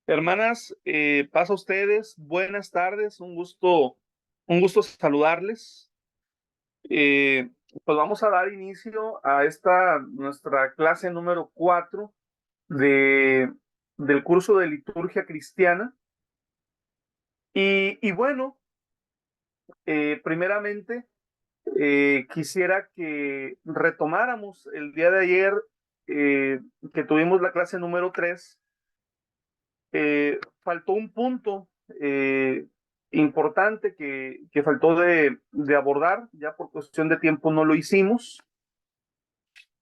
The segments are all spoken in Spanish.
Hermanas, pasa a ustedes, buenas tardes, un gusto saludarles. Eh, pues vamos a dar inicio a esta nuestra clase número 4 de, del curso de liturgia cristiana. Y bueno, primeramente quisiera que retomáramos el día de ayer que tuvimos la clase número 3. Faltó un punto importante que faltó de abordar, ya por cuestión de tiempo no lo hicimos,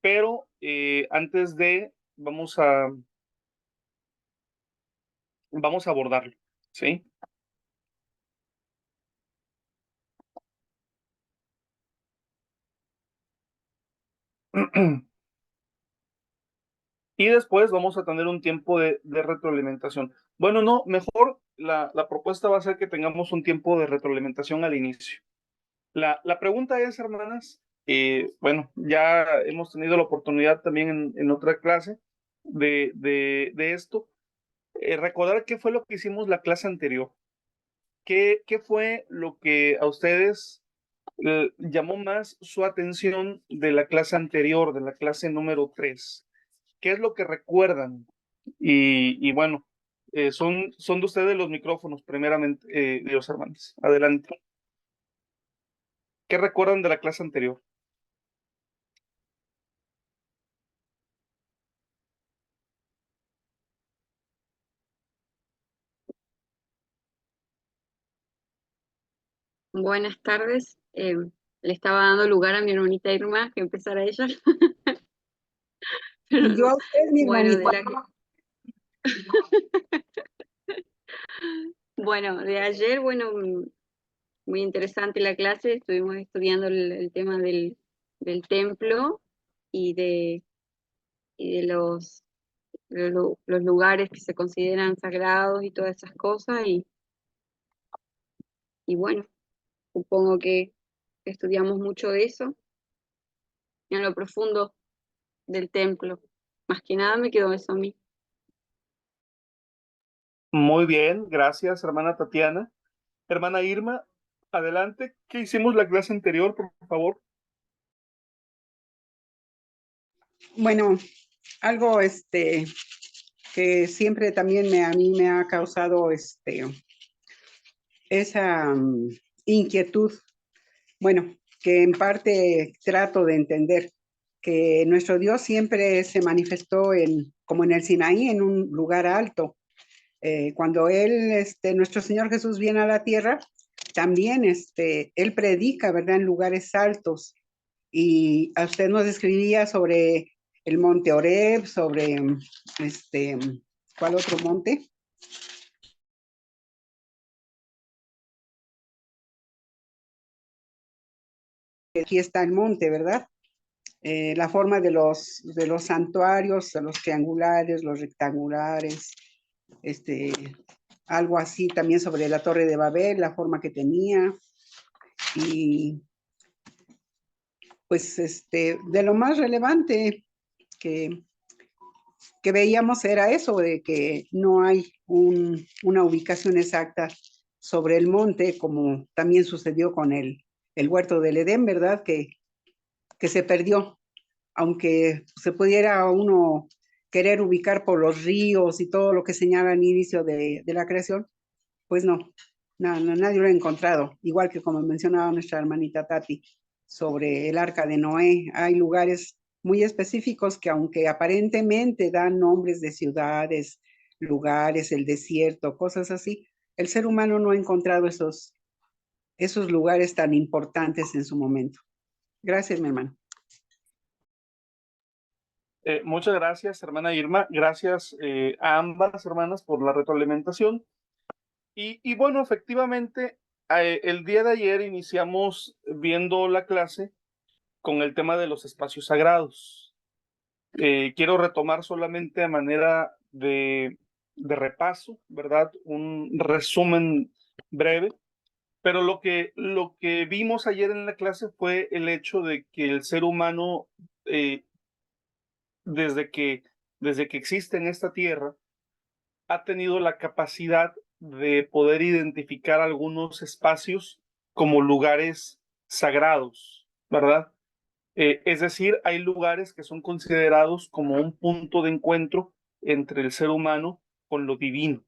pero antes de, vamos a abordarlo, ¿sí? Y después vamos a tener un tiempo de retroalimentación. Bueno, no, mejor la propuesta va a ser que tengamos un tiempo de retroalimentación al inicio. La pregunta es, hermanas, bueno, ya hemos tenido la oportunidad también en otra clase de esto, recordar qué fue lo que hicimos la clase anterior, qué fue lo que a ustedes llamó más su atención de la clase anterior, de la clase número 3. ¿Qué es lo que recuerdan? Y bueno, son de ustedes los micrófonos, primeramente, de los hermanos. Adelante. ¿Qué recuerdan de la clase anterior? Buenas tardes. Le estaba dando lugar a mi hermanita Irma que empezara ella. Pero Y yo no. a usted, mi Bueno, hermanita. bueno, de ayer, bueno, muy interesante la clase. Estuvimos estudiando el tema del templo y de los lugares que se consideran sagrados y todas esas cosas. Y bueno, supongo que estudiamos mucho de eso en lo profundo del templo. Más que nada me quedó eso a mí. Muy bien, gracias, hermana Tatiana. Hermana Irma, adelante. ¿Qué hicimos la clase anterior, por favor? Bueno, algo que siempre también a mí me ha causado esa inquietud. Bueno, que en parte trato de entender que nuestro Dios siempre se manifestó como en el Sinaí, en un lugar alto. Cuando nuestro Señor Jesús viene a la tierra, también Él predica, ¿verdad?, en lugares altos. Y a usted nos describía sobre el monte Oreb, sobre este, ¿cuál otro monte? Aquí está el monte, ¿verdad? La forma de los santuarios, los triangulares, los rectangulares, este, algo así también sobre la Torre de Babel, la forma que tenía. Y pues de lo más relevante que, que veíamos era eso, de que no hay una ubicación exacta sobre el monte, como también sucedió con el huerto del Edén, ¿verdad? Que se perdió, aunque se pudiera uno querer ubicar por los ríos y todo lo que señala al inicio de la creación, pues no, nadie lo ha encontrado. Igual que como mencionaba nuestra hermanita Tati sobre el arca de Noé, hay lugares muy específicos que aunque aparentemente dan nombres de ciudades, lugares, el desierto, cosas así, el ser humano no ha encontrado esos lugares tan importantes en su momento. Gracias, mi hermano. Muchas gracias, hermana Irma. Gracias a ambas hermanas por la retroalimentación. Y bueno, efectivamente, el día de ayer iniciamos viendo la clase con el tema de los espacios sagrados. Quiero retomar solamente a manera de repaso, ¿verdad? Un resumen breve, pero lo que vimos ayer en la clase fue el hecho de que el ser humano, eh, desde que, desde que existe en esta tierra, ha tenido la capacidad de poder identificar algunos espacios como lugares sagrados, ¿verdad? Es decir, hay lugares que son considerados como un punto de encuentro entre el ser humano con lo divino.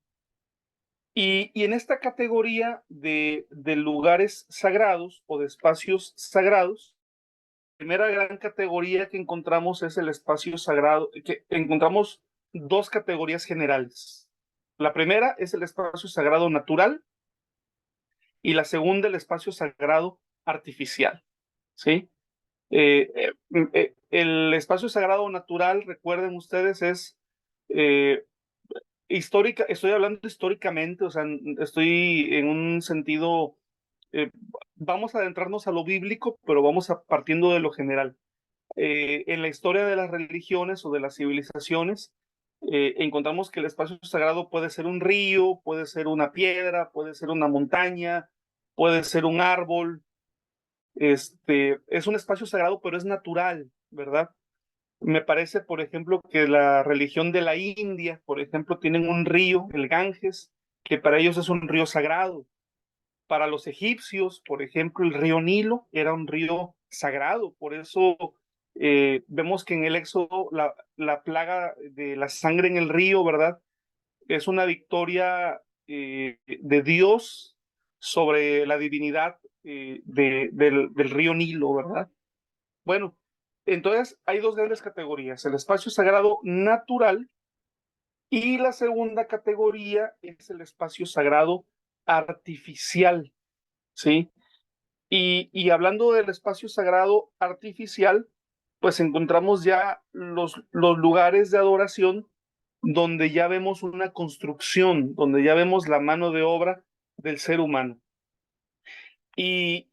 Y en esta categoría de lugares sagrados o de espacios sagrados, la primera gran categoría que encontramos es el espacio sagrado, que encontramos dos categorías generales. La primera es el espacio sagrado natural y la segunda el espacio sagrado artificial, ¿sí? El espacio sagrado natural, recuerden ustedes, es histórica, estoy hablando históricamente, o sea, estoy en un sentido, vamos a adentrarnos a lo bíblico, pero vamos a partiendo de lo general. En la historia de las religiones o de las civilizaciones, encontramos que el espacio sagrado puede ser un río, puede ser una piedra, puede ser una montaña, puede ser un árbol. Es un espacio sagrado, pero es natural, ¿verdad? Me parece, por ejemplo, que la religión de la India, por ejemplo, tienen un río, el Ganges, que para ellos es un río sagrado. Para los egipcios, por ejemplo, el río Nilo era un río sagrado. Por eso vemos que en el Éxodo la plaga de la sangre en el río, ¿verdad? Es una victoria de Dios sobre la divinidad del río Nilo, ¿verdad? Bueno, entonces hay dos grandes categorías, el espacio sagrado natural y la segunda categoría es el espacio sagrado artificial, ¿sí? Y hablando del espacio sagrado artificial, pues encontramos ya los lugares de adoración donde ya vemos una construcción, donde ya vemos la mano de obra del ser humano. Y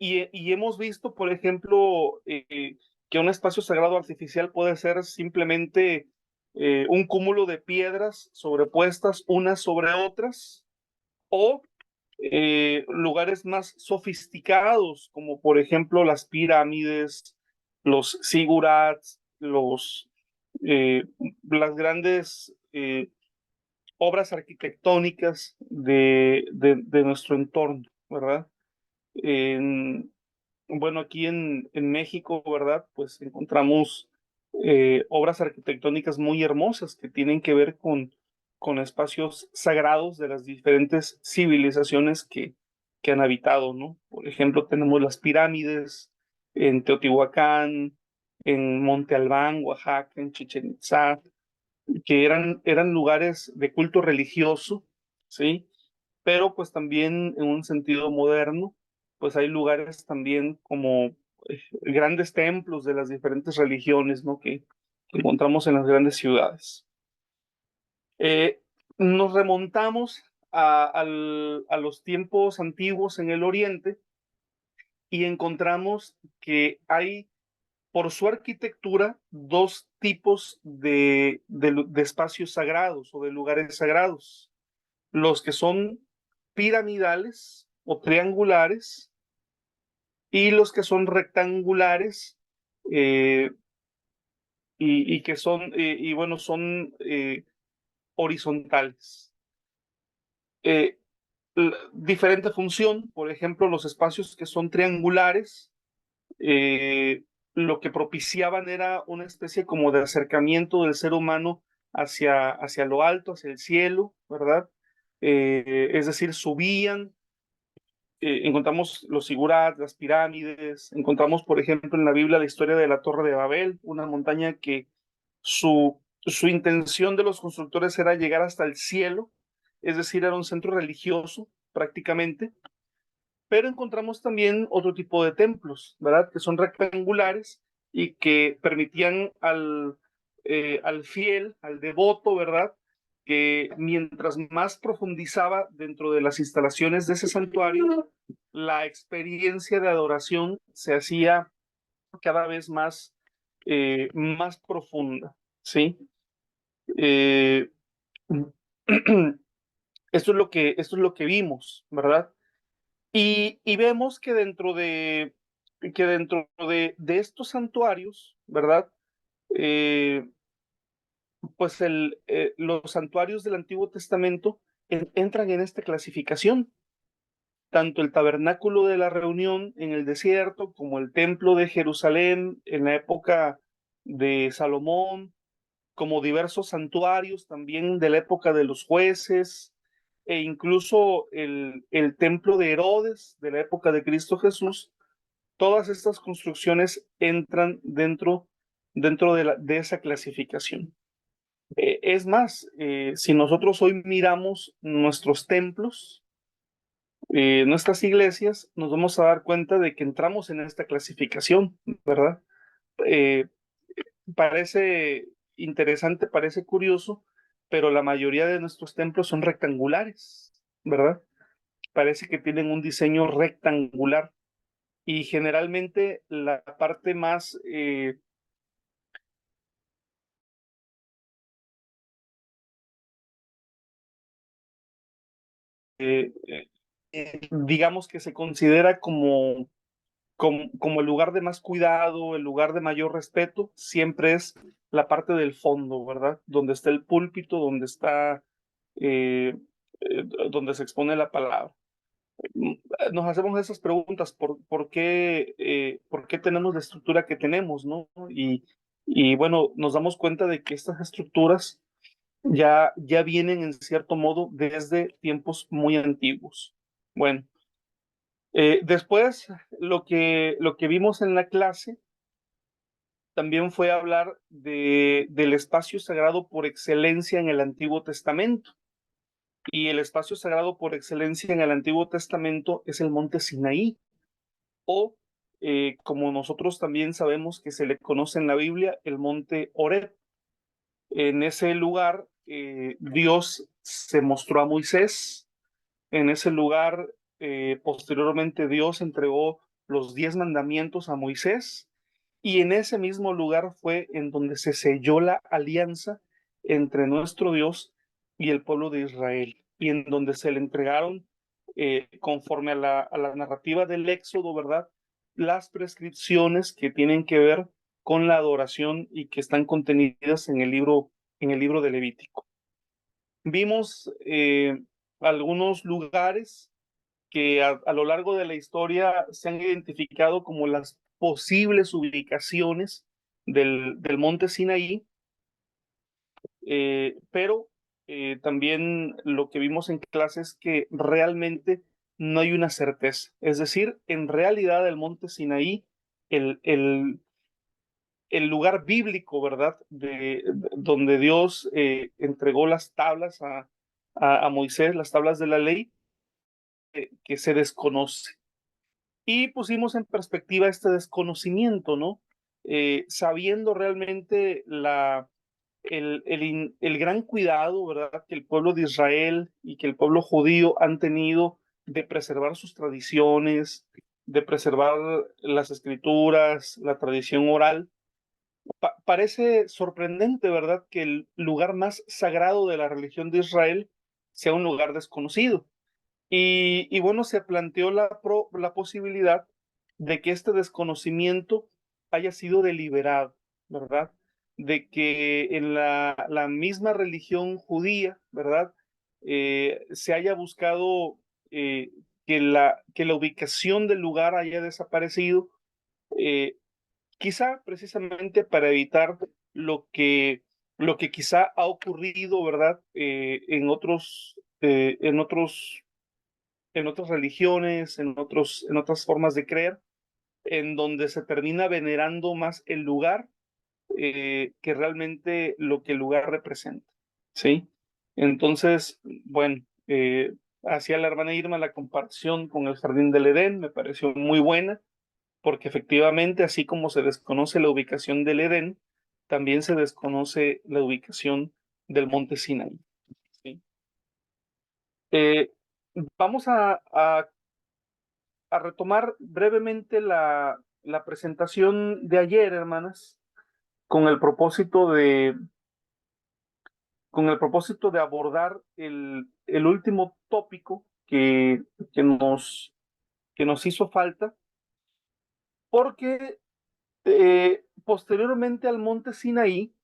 hemos visto, por ejemplo, que un espacio sagrado artificial puede ser simplemente un cúmulo de piedras sobrepuestas unas sobre otras, o lugares más sofisticados, como por ejemplo las pirámides, los zigurats, las grandes obras arquitectónicas de nuestro entorno, ¿verdad? En, bueno, aquí en México, ¿verdad? Pues encontramos obras arquitectónicas muy hermosas que tienen que ver con espacios sagrados de las diferentes civilizaciones que han habitado, ¿no? Por ejemplo, tenemos las pirámides en Teotihuacán, en Monte Albán, Oaxaca, en Chichén Itzá, que eran lugares de culto religioso, ¿sí? Pero pues también en un sentido moderno, pues hay lugares también como grandes templos de las diferentes religiones, ¿no? Que encontramos en las grandes ciudades. Eh, Nos remontamos a los tiempos antiguos en el Oriente y encontramos que hay, por su arquitectura, dos tipos de espacios sagrados o de lugares sagrados. Los que son piramidales o triangulares y los que son rectangulares eh, y que son, y bueno, son horizontales. Eh, Diferente función, por ejemplo, los espacios que son triangulares, eh, lo que propiciaban era una especie como de acercamiento del ser humano hacia lo alto, hacia el cielo, ¿verdad? Es decir, subían, encontramos los zigurats, las pirámides, encontramos, por ejemplo, en la Biblia la historia de la Torre de Babel, una montaña que su intención de los constructores era llegar hasta el cielo, es decir, era un centro religioso prácticamente, pero encontramos también otro tipo de templos, ¿verdad? Que son rectangulares y que permitían al fiel, al devoto, ¿verdad? Que mientras más profundizaba dentro de las instalaciones de ese santuario, la experiencia de adoración se hacía cada vez más profunda, ¿sí? Eh, esto es lo que vimos, ¿verdad? Y vemos que dentro de estos santuarios, ¿verdad? Eh, pues los santuarios del Antiguo Testamento entran en esta clasificación. Tanto el tabernáculo de la reunión en el desierto como el templo de Jerusalén en la época de Salomón, como diversos santuarios también de la época de los jueces, e incluso el templo de Herodes de la época de Cristo Jesús. Todas estas construcciones entran dentro de esa clasificación. Es más, si nosotros hoy miramos nuestros templos, nuestras iglesias, nos vamos a dar cuenta de que entramos en esta clasificación, ¿verdad? Eh, Parece interesante, parece curioso, pero la mayoría de nuestros templos son rectangulares, ¿verdad? Parece que tienen un diseño rectangular y generalmente la parte más eh, digamos que se considera como el lugar de más cuidado, el lugar de mayor respeto, siempre es la parte del fondo, ¿verdad? Donde está el púlpito, donde está, eh, donde se expone la palabra. Nos hacemos esas preguntas, ¿por qué tenemos la estructura que tenemos, ¿no? Y bueno, nos damos cuenta de que estas estructuras ya vienen en cierto modo desde tiempos muy antiguos. Bueno, después lo que vimos en la clase también fue hablar del espacio sagrado por excelencia en el Antiguo Testamento. Y el espacio sagrado por excelencia en el Antiguo Testamento es el monte Sinaí, o como nosotros también sabemos que se le conoce en la Biblia, el monte Horeb. En ese lugar Dios se mostró a Moisés. En ese lugar posteriormente Dios entregó los 10 mandamientos a Moisés, y en ese mismo lugar fue en donde se selló la alianza entre nuestro Dios y el pueblo de Israel, y en donde se le entregaron, conforme a la narrativa del Éxodo, ¿verdad? Las prescripciones que tienen que ver con la adoración y que están contenidas en el libro de Levítico. Vimos algunos lugares que a lo largo de la historia se han identificado como las posibles ubicaciones del monte Sinaí, pero también lo que vimos en clase es que realmente no hay una certeza. Es decir, en realidad el monte Sinaí, el, el, el lugar bíblico, ¿verdad? Donde Dios entregó las tablas a Moisés, las tablas de la ley, que se desconoce. Y pusimos en perspectiva este desconocimiento, ¿no? Sabiendo realmente el gran cuidado, ¿verdad?, que el pueblo de Israel y que el pueblo judío han tenido de preservar sus tradiciones, de preservar las escrituras, la tradición oral. Parece sorprendente, ¿verdad?, que el lugar más sagrado de la religión de Israel sea un lugar desconocido. Y bueno, se planteó la posibilidad de que este desconocimiento haya sido deliberado, ¿verdad? De que en la misma religión judía, ¿verdad? Se haya buscado que la ubicación del lugar haya desaparecido, eh, quizá precisamente para evitar lo que quizá ha ocurrido, ¿verdad? En otras religiones, en otras formas de creer, en donde se termina venerando más el lugar que realmente lo que el lugar representa, ¿sí? Entonces, bueno, hacía la hermana Irma la comparación con el jardín del Edén, me pareció muy buena, porque efectivamente, así como se desconoce la ubicación del Edén, también se desconoce la ubicación del monte Sinaí, ¿sí? Eh, Vamos a retomar brevemente la presentación de ayer, hermanas, con el propósito de abordar el último tópico que nos hizo falta, porque posteriormente al monte Sinaí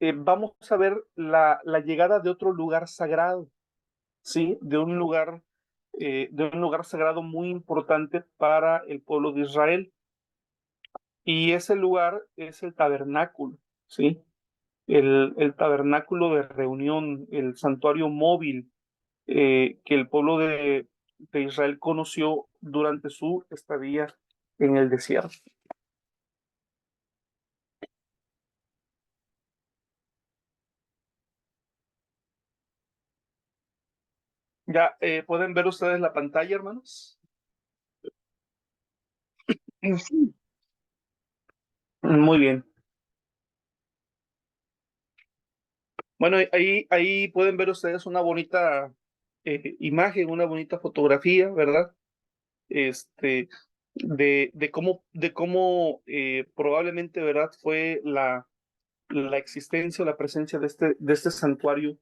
vamos a ver la llegada de otro lugar sagrado, ¿sí? De un lugar sagrado muy importante para el pueblo de Israel. Y ese lugar es el tabernáculo, ¿sí? El tabernáculo de reunión, el santuario móvil que el pueblo de Israel conoció durante su estadía en el desierto. Ya pueden ver ustedes la pantalla, hermanos. Sí. Muy bien. Bueno, ahí pueden ver ustedes una bonita imagen, una bonita fotografía, ¿verdad? Este, de cómo probablemente, ¿verdad? Fue la existencia o la presencia de este santuario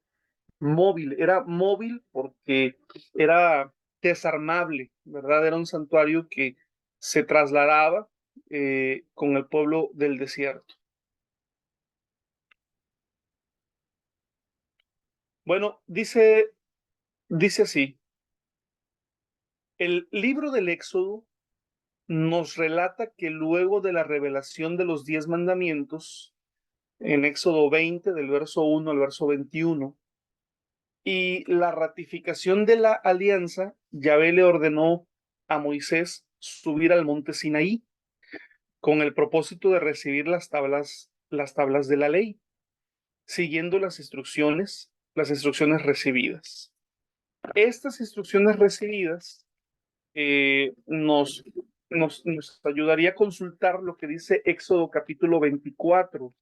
móvil. Era móvil porque era desarmable, ¿verdad? Era un santuario que se trasladaba con el pueblo del desierto. Bueno, dice así, el libro del Éxodo nos relata que luego de la revelación de los 10 mandamientos, en Éxodo 20, del verso 1 al verso 21, y la ratificación de la alianza, Yahvé le ordenó a Moisés subir al monte Sinaí con el propósito de recibir las tablas de la ley, siguiendo las instrucciones recibidas. Estas instrucciones recibidas nos ayudaría a consultar lo que dice Éxodo capítulo 24,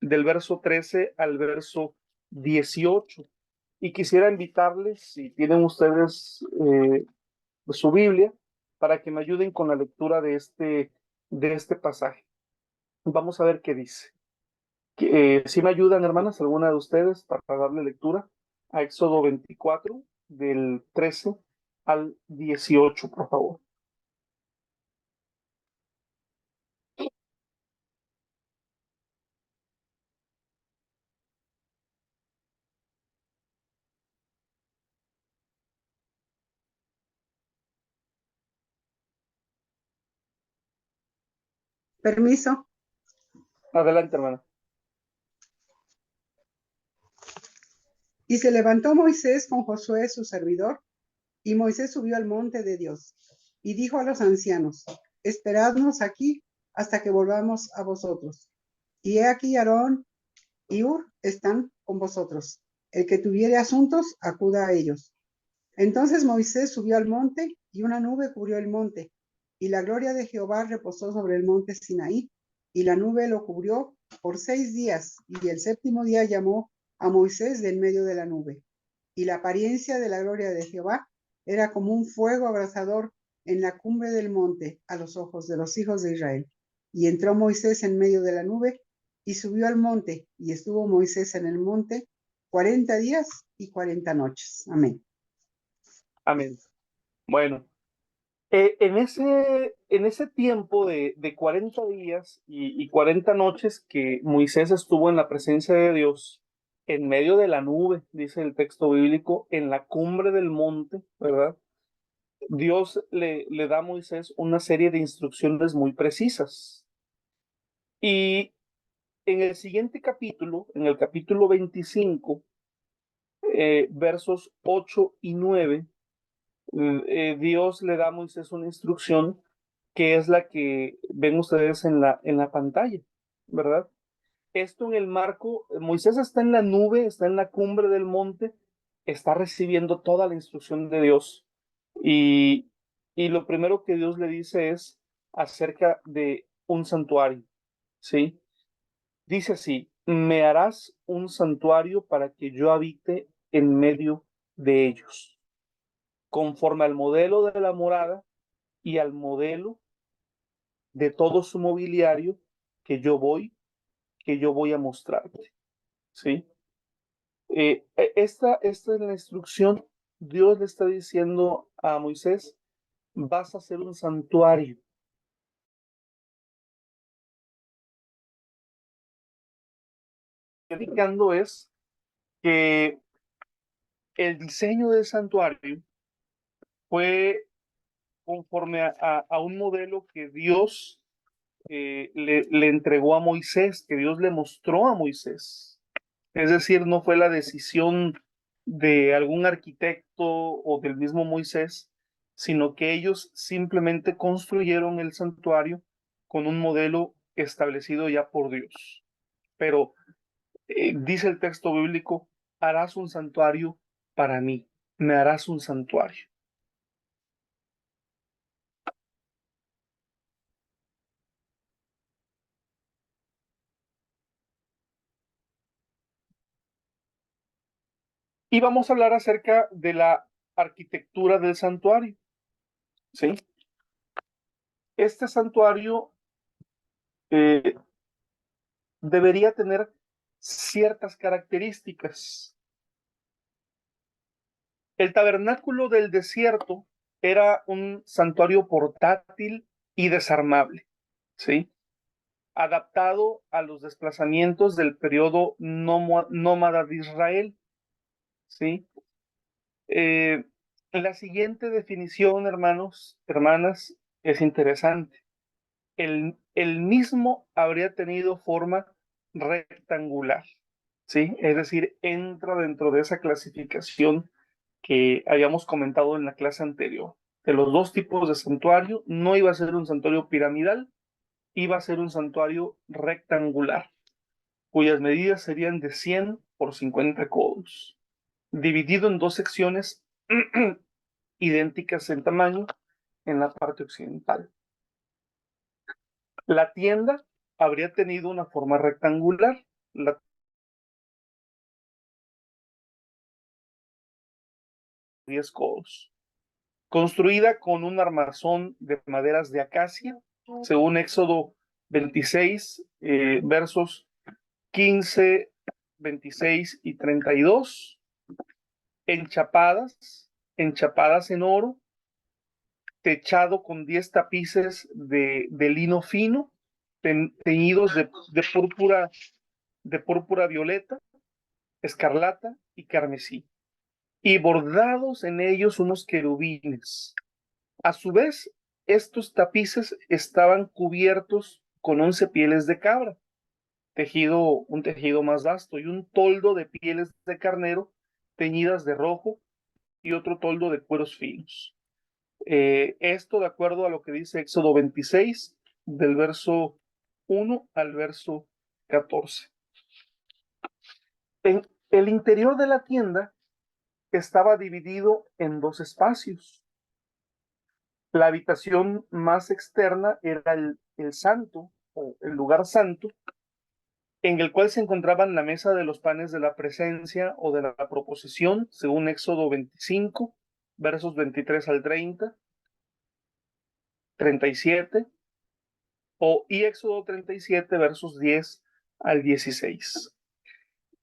del verso 13 al verso 18. Y quisiera invitarles, si tienen ustedes su Biblia, para que me ayuden con la lectura de este pasaje. Vamos a ver qué dice. Si me ayudan, hermanas, alguna de ustedes, para darle lectura a Éxodo 24, del 13 al 18, por favor. Permiso. Adelante, hermana. Y se levantó Moisés con Josué su servidor, y Moisés subió al monte de Dios, y dijo a los ancianos, esperadnos aquí hasta que volvamos a vosotros. Y he aquí Aarón y Hur están con vosotros. El que tuviere asuntos, acuda a ellos. Entonces Moisés subió al monte, y una nube cubrió el monte, y la gloria de Jehová reposó sobre el monte Sinaí, y la nube lo cubrió por 6 días, y el séptimo día llamó a Moisés del medio de la nube. Y la apariencia de la gloria de Jehová era como un fuego abrasador en la cumbre del monte a los ojos de los hijos de Israel. Y entró Moisés en medio de la nube, y subió al monte, y estuvo Moisés en el monte 40 días y 40 noches. Amén. Amén. Bueno, en ese tiempo de 40 días y 40 noches que Moisés estuvo en la presencia de Dios, en medio de la nube, dice el texto bíblico, en la cumbre del monte, ¿verdad? Dios le da a Moisés una serie de instrucciones muy precisas. Y en el siguiente capítulo, en el capítulo 25, versos 8 y 9, Dios le da a Moisés una instrucción que es la que ven ustedes en la pantalla, ¿verdad? Esto en el marco, Moisés está en la nube, está en la cumbre del monte, está recibiendo toda la instrucción de Dios. Y, y lo primero que Dios le dice es acerca de un santuario, ¿sí? Dice así, me harás un santuario para que yo habite en medio de ellos, conforme al modelo de la morada y al modelo de todo su mobiliario que que yo voy a mostrarte, ¿sí? Esta es la instrucción. Dios le está diciendo a Moisés, vas a hacer un santuario. indicando es que el diseño del santuario fue conforme a un modelo que Dios le entregó a Moisés, que Dios le mostró a Moisés. Es decir, no fue la decisión de algún arquitecto o del mismo Moisés, sino que ellos simplemente construyeron el santuario con un modelo establecido ya por Dios. Pero dice el texto bíblico, harás un santuario para mí, me harás un santuario. Y vamos a hablar acerca de la arquitectura del santuario. ¿Sí? Este santuario eh, debería tener ciertas características. El tabernáculo del desierto era un santuario portátil y desarmable, ¿sí? Adaptado a los desplazamientos del periodo nómada de Israel, ¿sí? Eh, la siguiente definición, hermanos, hermanas, es interesante. El mismo habría tenido forma rectangular, ¿sí? Es decir, entra dentro de esa clasificación que habíamos comentado en la clase anterior. De los dos tipos de santuario, no iba a ser un santuario piramidal, iba a ser un santuario rectangular, cuyas medidas serían de 100 por 50 codos, dividido en dos secciones idénticas en tamaño en la parte occidental. La tienda habría tenido una forma rectangular, la 10 codos, construida con un armazón de maderas de acacia, según Éxodo 26, versos 15, 26 y 32, enchapadas en oro, techado con 10 tapices de lino fino, teñidos de púrpura violeta, escarlata y carmesí, y bordados en ellos unos querubines. A su vez, estos tapices estaban cubiertos con 11 pieles de cabra, un tejido más vasto, y un toldo de pieles de carnero teñidas de rojo y otro toldo de cueros finos. Esto de acuerdo a lo que dice Éxodo 26, del verso 1 al verso 14. En el interior de la tienda estaba dividido en dos espacios. La habitación más externa era el santo, o el lugar santo, en el cual se encontraban la mesa de los panes de la presencia o de la proposición, según Éxodo 25, versos 23 al 30, 37, y Éxodo 37, versos 10 al 16.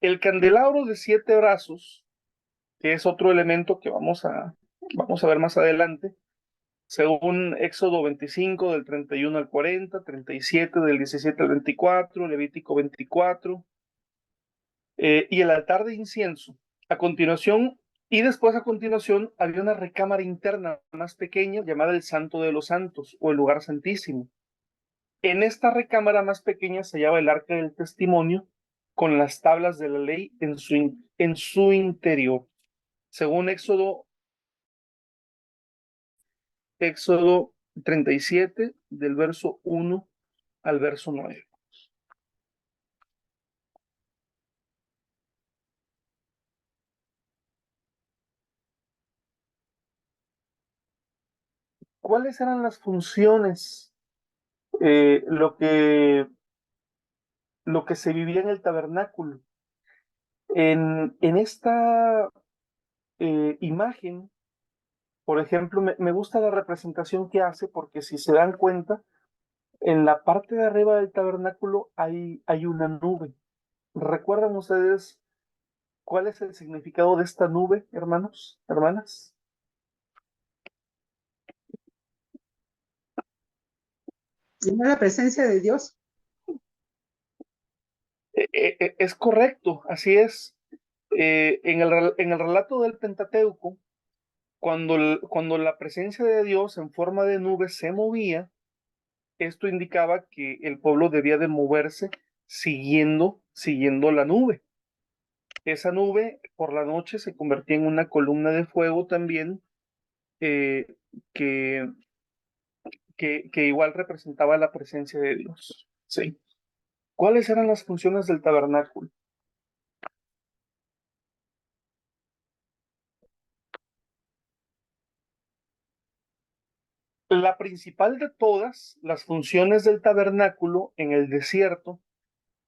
El candelabro de 7 brazos, que es otro elemento que vamos a ver más adelante, según Éxodo 25, del 31 al 40, 37, del 17 al 24, Levítico 24, y el altar de incienso. A continuación, a continuación, había una recámara interna más pequeña llamada el Santo de los Santos o el lugar santísimo. En esta recámara más pequeña se hallaba el arca del testimonio con las tablas de la ley en su interior, según Éxodo 37, del verso 1 al verso 9. ¿Cuáles eran las funciones? Lo que se vivía en el tabernáculo. En esta imagen, por ejemplo, me gusta la representación que hace porque si se dan cuenta, en la parte de arriba del tabernáculo hay una nube. ¿Recuerdan ustedes cuál es el significado de esta nube, hermanos, hermanas? Tiene la presencia de Dios. Es correcto, así es. En el relato del Pentateuco, cuando la presencia de Dios en forma de nube se movía, esto indicaba que el pueblo debía de moverse siguiendo la nube. Esa nube por la noche se convertía en una columna de fuego también, eh, que, que igual representaba la presencia de Dios. ¿Sí? ¿Cuáles eran las funciones del tabernáculo? La principal de todas las funciones del tabernáculo en el desierto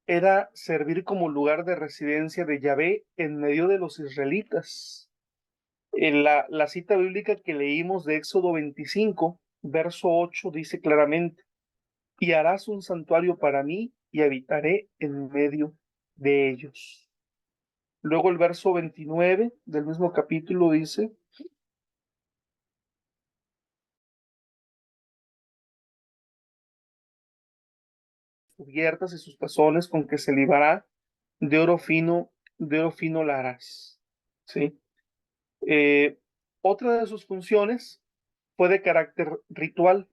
era servir como lugar de residencia de Yahvé en medio de los israelitas. En la cita bíblica que leímos de Éxodo 25, verso 8, dice claramente: y harás un santuario para mí y habitaré en medio de ellos. Luego el verso 29 del mismo capítulo dice: cubiertas y sus tazones con que se libará de oro fino la harás. ¿Sí? Eh, Otra de sus funciones fue de carácter ritual,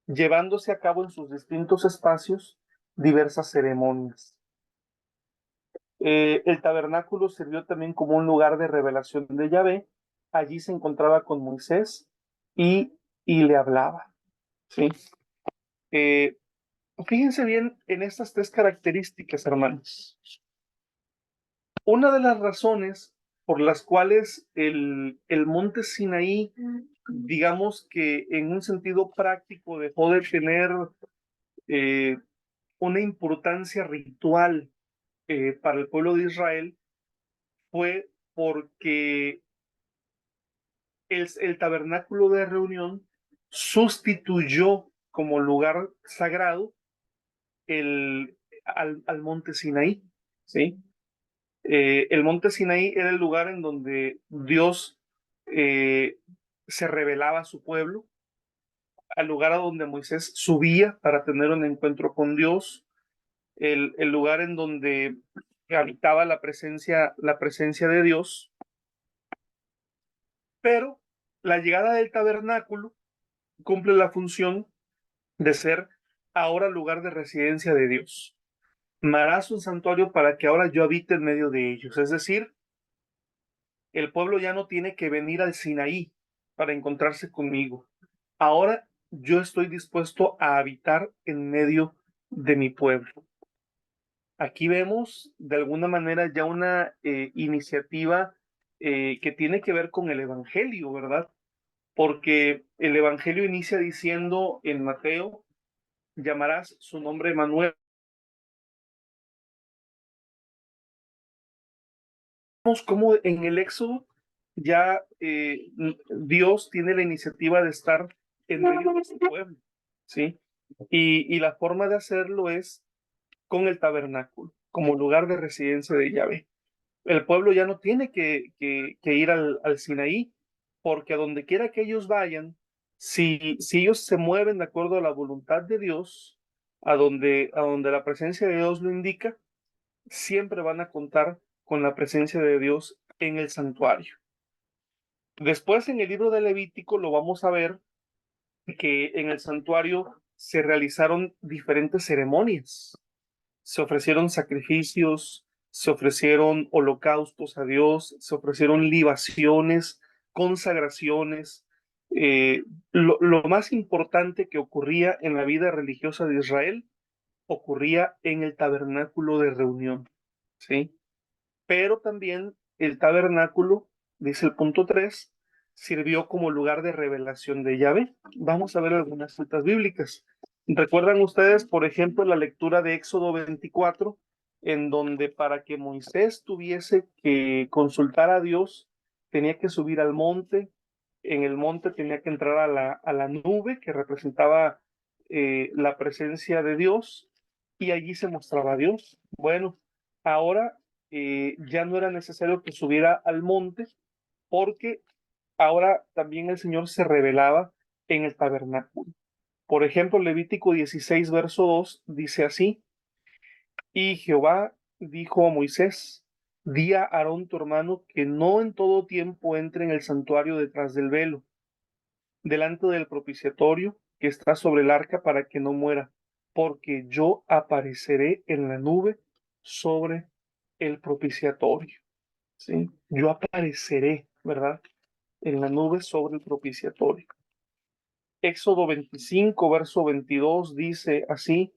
llevándose a cabo en sus distintos espacios diversas ceremonias. El tabernáculo sirvió también como un lugar de revelación de Yahvé. Allí se encontraba con Moisés y le hablaba. ¿Sí? Eh, Fíjense bien en estas tres características, hermanos. Una de las razones por las cuales el monte Sinaí, digamos que en un sentido práctico, dejó de tener eh, una importancia ritual para el pueblo de Israel, fue porque el tabernáculo de reunión sustituyó como lugar sagrado al monte Sinaí. ¿Sí? El monte Sinaí era el lugar en donde Dios eh, se revelaba a su pueblo, al lugar a donde Moisés subía para tener un encuentro con Dios, el lugar en donde habitaba la presencia de Dios. Pero la llegada del tabernáculo cumple la función de ser ahora lugar de residencia de Dios. Me harás un santuario para que ahora yo habite en medio de ellos. Es decir, el pueblo ya no tiene que venir al Sinaí para encontrarse conmigo. Ahora yo estoy dispuesto a habitar en medio de mi pueblo. Aquí vemos de alguna manera ya una iniciativa que tiene que ver con el Evangelio, ¿verdad? Porque el Evangelio inicia diciendo en Mateo: llamarás su nombre Emmanuel. Vemos cómo en el Éxodo ya Dios tiene la iniciativa de estar en medio de su pueblo, ¿sí? Y la forma de hacerlo es con el tabernáculo, como lugar de residencia de Yahvé. El pueblo ya no tiene que ir al Sinaí, porque a donde quiera que ellos vayan, si ellos se mueven de acuerdo a la voluntad de Dios, a donde la presencia de Dios lo indica, siempre van a contar con la presencia de Dios en el santuario. Después en el libro de Levítico lo vamos a ver que en el santuario se realizaron diferentes ceremonias. Se ofrecieron sacrificios, se ofrecieron holocaustos a Dios, se ofrecieron libaciones, consagraciones. Lo más importante que ocurría en la vida religiosa de Israel ocurría en el tabernáculo de reunión, ¿sí? Pero también el tabernáculo, dice el punto 3, sirvió como lugar de revelación de Yahvé. Vamos a ver algunas citas bíblicas. ¿Recuerdan ustedes, por ejemplo, la lectura de Éxodo 24, en donde para que Moisés tuviese que consultar a Dios, tenía que subir al monte? En el monte tenía que entrar a la nube que representaba la presencia de Dios, y allí se mostraba a Dios. Bueno, ahora ya no era necesario que subiera al monte, porque ahora también el Señor se revelaba en el tabernáculo. Por ejemplo, Levítico 16, verso 2 dice así: y Jehová dijo a Moisés: di a Aarón tu hermano que no en todo tiempo entre en el santuario detrás del velo, delante del propiciatorio que está sobre el arca, para que no muera, porque yo apareceré en la nube sobre el propiciatorio. ¿Sí? Yo apareceré, ¿verdad? En la nube sobre el propiciatorio. Éxodo 25, verso 22 dice así: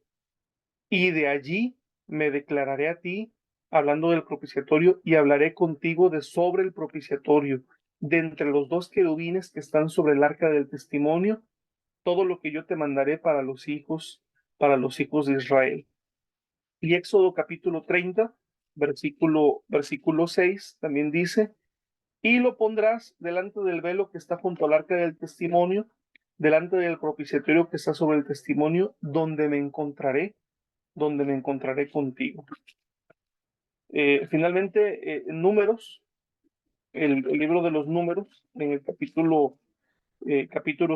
y de allí me declararé a ti, hablando del propiciatorio, y hablaré contigo de sobre el propiciatorio, de entre los dos querubines que están sobre el arca del testimonio, todo lo que yo te mandaré para los hijos de Israel. Y Éxodo capítulo 30, versículo 6, también dice: y lo pondrás delante del velo que está junto al arca del testimonio, delante del propiciatorio que está sobre el testimonio, donde me encontraré contigo. Finalmente, Números, el libro de los Números, en el capítulo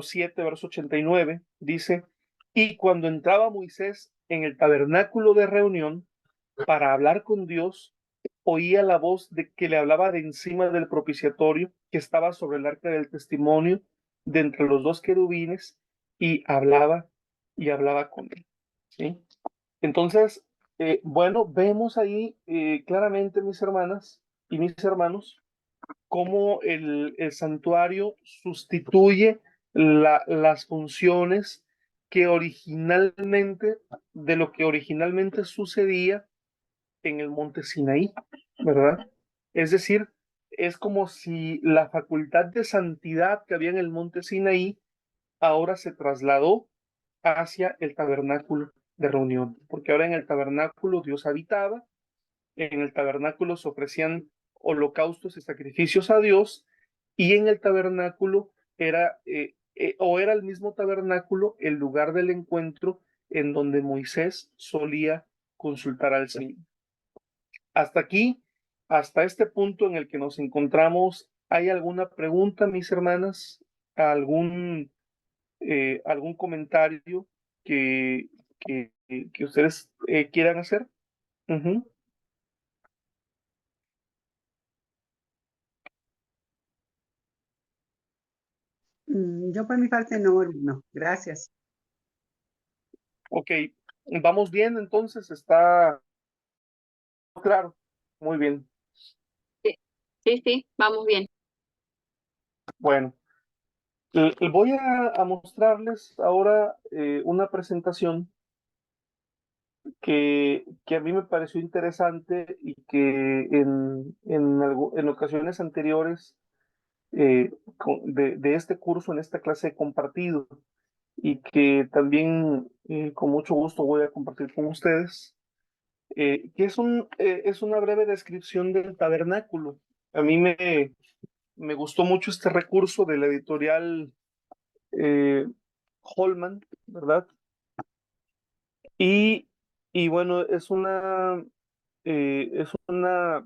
7, verso 89, dice: y cuando entraba Moisés en el tabernáculo de reunión para hablar con Dios, oía la voz de que le hablaba de encima del propiciatorio que estaba sobre el arca del testimonio, de entre los dos querubines, y hablaba con él. ¿Sí? Entonces, bueno, vemos ahí claramente, mis hermanas y mis hermanos, cómo el santuario sustituye las funciones que originalmente, de lo que originalmente sucedía en el monte Sinaí, ¿verdad? Es decir, es como si la facultad de santidad que había en el monte Sinaí ahora se trasladó hacia el tabernáculo de reunión, porque ahora en el tabernáculo Dios habitaba, en el tabernáculo se ofrecían holocaustos y sacrificios a Dios, y en el tabernáculo era el mismo tabernáculo el lugar del encuentro en donde Moisés solía consultar al Señor. Hasta aquí, hasta este punto en el que nos encontramos, ¿hay alguna pregunta, mis hermanas? ¿Algún comentario que, que ustedes quieran hacer? Ujú. Yo por mi parte no, hermano. Gracias. Ok, vamos bien, entonces está claro. Muy bien. Sí, sí, sí, vamos bien. Bueno, voy a mostrarles ahora una presentación que a mí me pareció interesante y que en ocasiones anteriores de este curso, en esta clase, he compartido, y que también con mucho gusto voy a compartir con ustedes, que es una breve descripción del tabernáculo. A mí me gustó mucho este recurso de la editorial Holman, ¿verdad? Y, y bueno, es una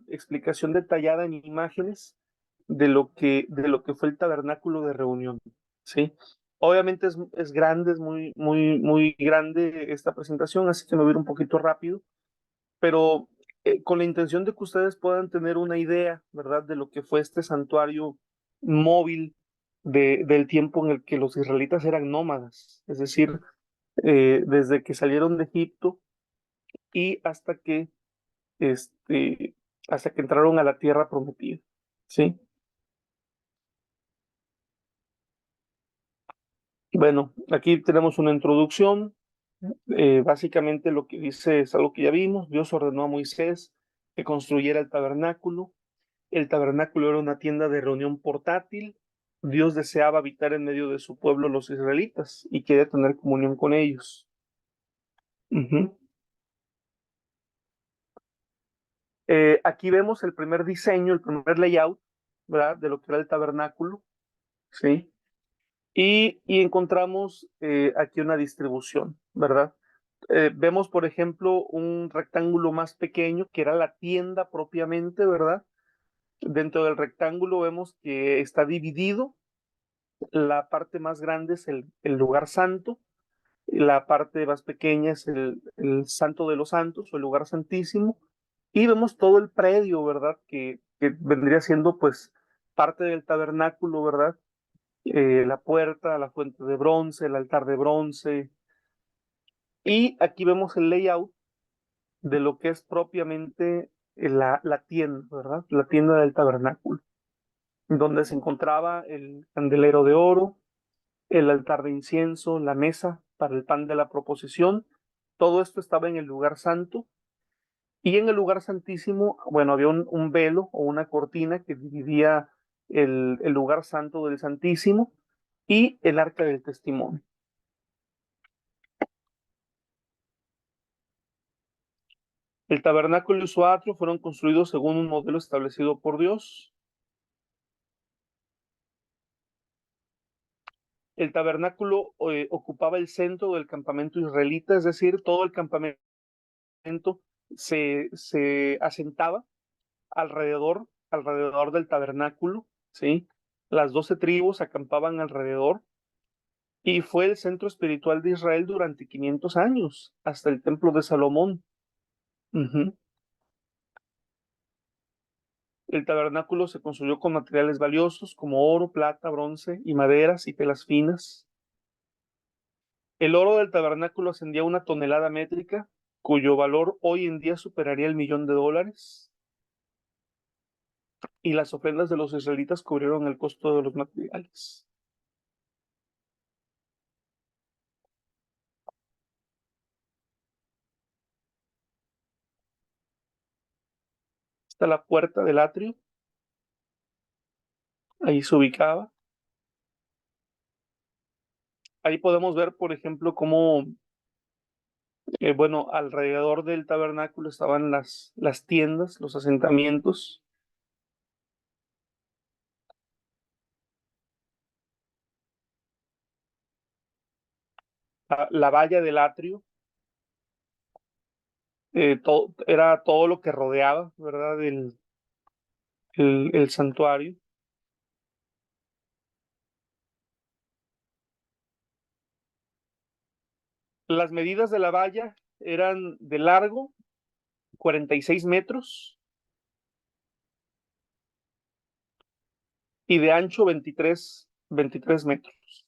explicación detallada en imágenes de lo que fue el tabernáculo de reunión, ¿sí? Obviamente es grande, es muy grande esta presentación, así que me voy a ir un poquito rápido, pero con la intención de que ustedes puedan tener una idea, ¿verdad?, de lo que fue este santuario móvil del tiempo en el que los israelitas eran nómadas, es decir, desde que salieron de Egipto y este, hasta que entraron a la tierra prometida, ¿sí? Bueno, aquí tenemos una introducción. Básicamente lo que dice es algo que ya vimos. Dios ordenó a Moisés que construyera el tabernáculo. El tabernáculo era una tienda de reunión portátil. Dios deseaba habitar en medio de su pueblo, los israelitas, y quería tener comunión con ellos. Ujú. Aquí vemos el primer diseño, el primer layout, ¿verdad?, de lo que era el tabernáculo, ¿sí? Y encontramos aquí una distribución, ¿verdad? Vemos, por ejemplo, un rectángulo más pequeño que era la tienda propiamente, ¿verdad? Dentro del rectángulo vemos que está dividido. La parte más grande es el lugar santo, y la parte más pequeña es el santo de los santos o el lugar santísimo, Y vemos todo el predio, ¿verdad? Que vendría siendo pues parte del tabernáculo, ¿verdad? La puerta, la fuente de bronce, el altar de bronce. Y aquí vemos el layout de lo que es propiamente la tienda, ¿verdad? La tienda del tabernáculo, donde se encontraba el candelero de oro, el altar de incienso, la mesa para el pan de la proposición. Todo esto estaba en el lugar santo. Y en el lugar santísimo, bueno, había un velo o una cortina que dividía el lugar santo del santísimo y el arca del testimonio. El tabernáculo y su atrio fueron construidos según un modelo establecido por Dios. El tabernáculo ocupaba el centro del campamento israelita, es decir, todo el campamento se asentaba alrededor del tabernáculo, ¿sí? Las 12 tribus acampaban alrededor y fue el centro espiritual de Israel durante 500 años, hasta el templo de Salomón. Ujú. El tabernáculo se construyó con materiales valiosos como oro, plata, bronce y maderas y telas finas. El oro del tabernáculo ascendía a 1 tonelada métrica, cuyo valor hoy en día superaría el 1 millón de dólares. Y las ofrendas de los israelitas cubrieron el costo de los materiales. Está la puerta del atrio, ahí se ubicaba. Ahí podemos ver, por ejemplo, cómo, bueno, alrededor del tabernáculo estaban las tiendas, los asentamientos. La valla del atrio, era todo lo que rodeaba, ¿verdad? El santuario. Las medidas de la valla eran de largo 46 metros y de ancho 23 metros,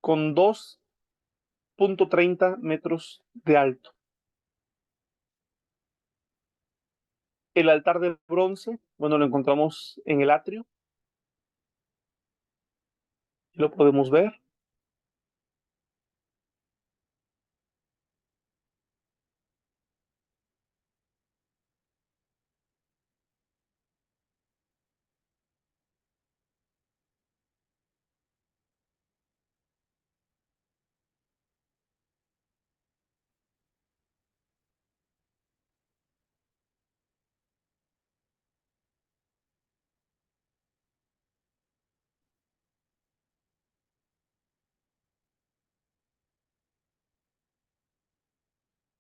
con 2,30 metros de alto. El altar de bronce, bueno, lo encontramos en el atrio, lo podemos ver.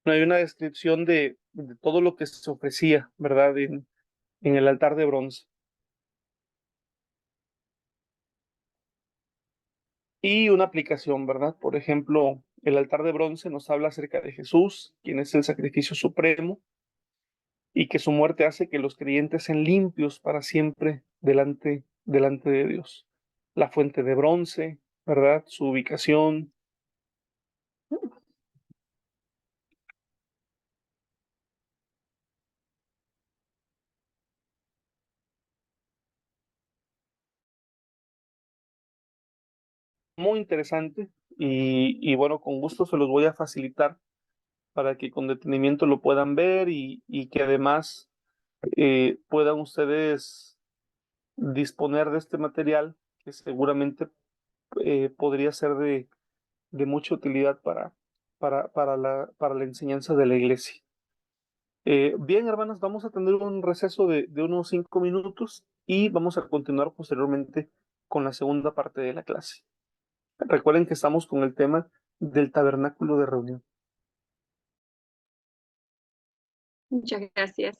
Hay una descripción de todo lo que se ofrecía, ¿verdad? En el altar de bronce. Y una aplicación, ¿verdad? Por ejemplo, el altar de bronce nos habla acerca de Jesús, quien es el sacrificio supremo, y que su muerte hace que los creyentes sean limpios para siempre delante de Dios. La fuente de bronce, ¿verdad? Su ubicación. Muy interesante y bueno, con gusto se los voy a facilitar para que con detenimiento lo puedan ver y que además puedan ustedes disponer de este material que seguramente podría ser de mucha utilidad para la enseñanza de la iglesia. Bien, hermanas, vamos a tener un receso de unos 5 minutos y vamos a continuar posteriormente con la segunda parte de la clase. Recuerden que estamos con el tema del tabernáculo de reunión. Muchas gracias.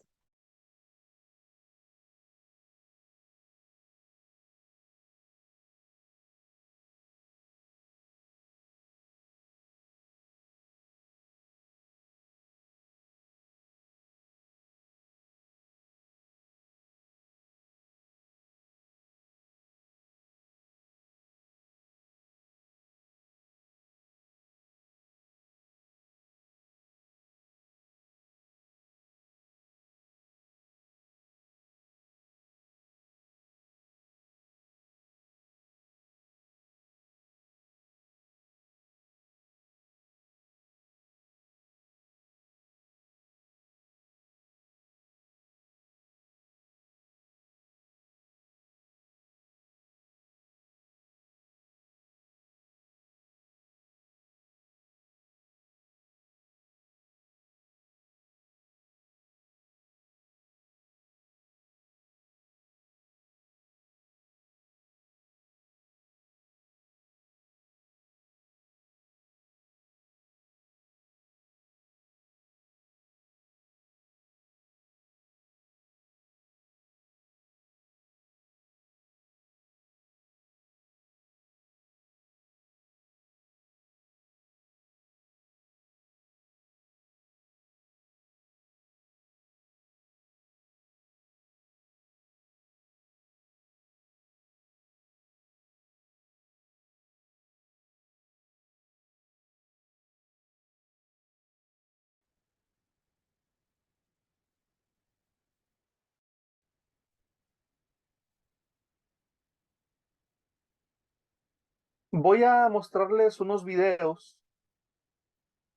Voy a mostrarles unos videos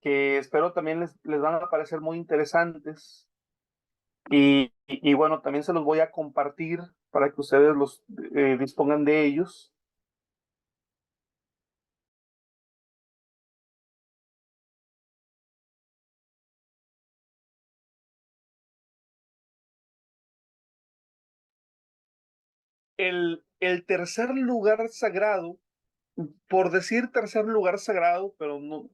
que espero también les van a parecer muy interesantes. Y bueno, también se los voy a compartir para que ustedes los dispongan de ellos. El tercer lugar sagrado, por decir tercer lugar sagrado, pero no,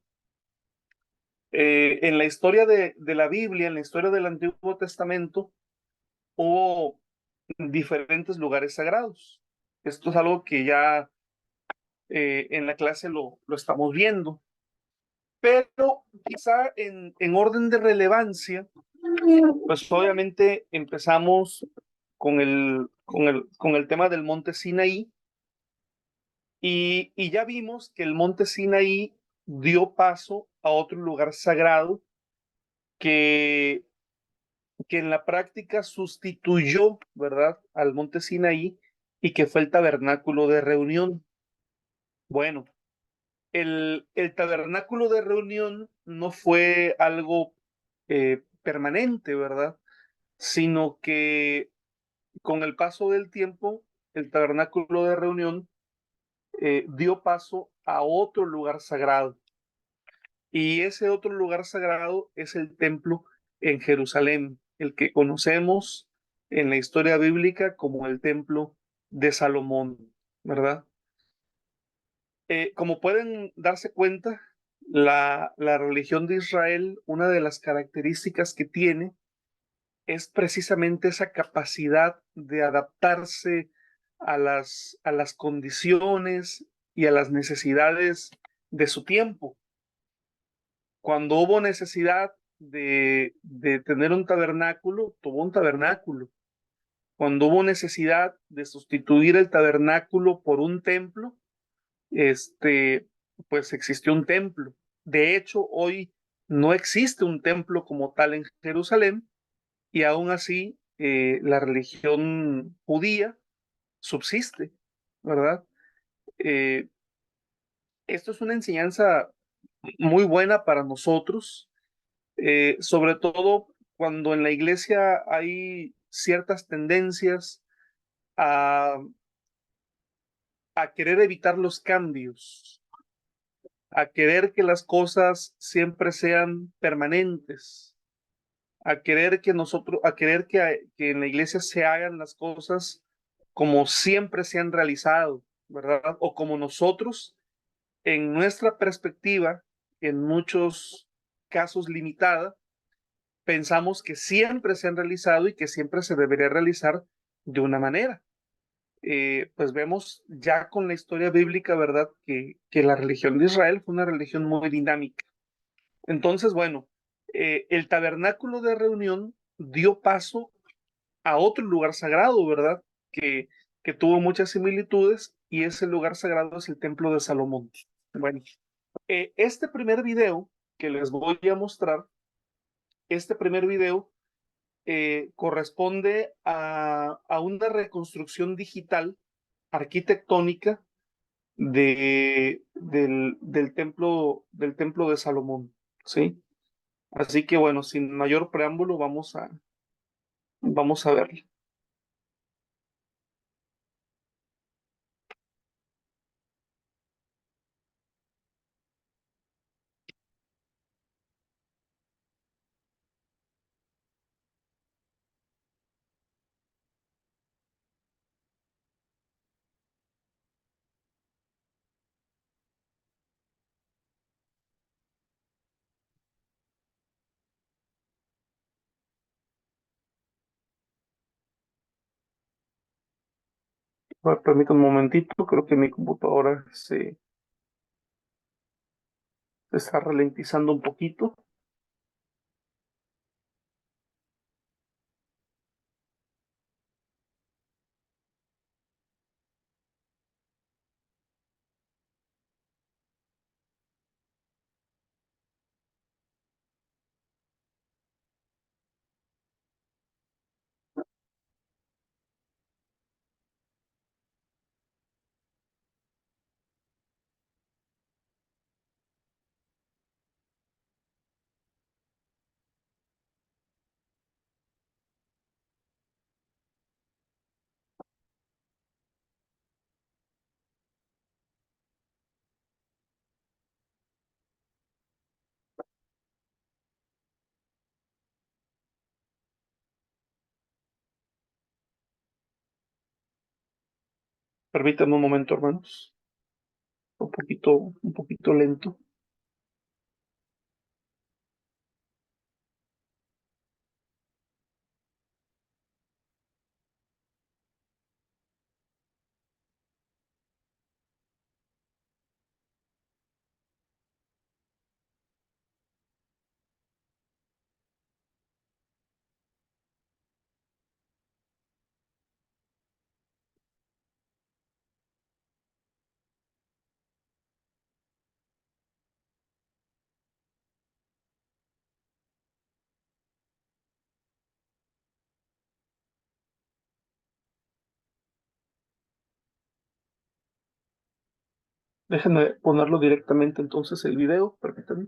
en la historia de la Biblia, en la historia del Antiguo Testamento, hubo diferentes lugares sagrados. Esto es algo que ya en la clase lo estamos viendo. Pero quizá en orden de relevancia, pues obviamente empezamos con el tema del monte Sinaí y ya vimos que el monte Sinaí dio paso a otro lugar sagrado que, que en la práctica sustituyó, ¿verdad?, al monte Sinaí y que fue el tabernáculo de reunión. Bueno, el tabernáculo de reunión no fue algo permanente, ¿verdad? Sino que con el paso del tiempo, el tabernáculo de reunión dio paso a otro lugar sagrado. Y ese otro lugar sagrado es el templo en Jerusalén, el que conocemos en la historia bíblica como el templo de Salomón, ¿verdad? Como pueden darse cuenta, la religión de Israel, una de las características que tiene es precisamente esa capacidad de adaptarse a las condiciones y a las necesidades de su tiempo. Cuando hubo necesidad de tener un tabernáculo, tuvo un tabernáculo. Cuando hubo necesidad de sustituir el tabernáculo por un templo, este, pues existió un templo. De hecho, hoy no existe un templo como tal en Jerusalén y aún así la religión judía subsiste, ¿verdad? Eh, Esto es una enseñanza muy buena para nosotros, sobre todo cuando en la iglesia hay ciertas tendencias a, a querer evitar los cambios, a querer que las cosas siempre sean permanentes, a querer que en la iglesia se hagan las cosas como siempre se han realizado, ¿verdad? O como nosotros, en nuestra perspectiva, en muchos casos limitada, pensamos que siempre se han realizado y que siempre se debería realizar de una manera. Pues vemos ya con la historia bíblica, ¿verdad? Que la religión de Israel fue una religión muy dinámica. Entonces, bueno, el tabernáculo de reunión dio paso a otro lugar sagrado, ¿verdad? Que tuvo muchas similitudes y ese lugar sagrado es el templo de Salomón. Bueno, este primer video que les voy a mostrar, este primer video corresponde a una reconstrucción digital arquitectónica del templo de Salomón, ¿sí? Así que bueno, sin mayor preámbulo, vamos a verlo. Permítanme un momentito, creo que mi computadora se está ralentizando un poquito. Permítanme un momento, hermanos. Un poquito lento. Déjenme ponerlo directamente entonces el video, permítanme.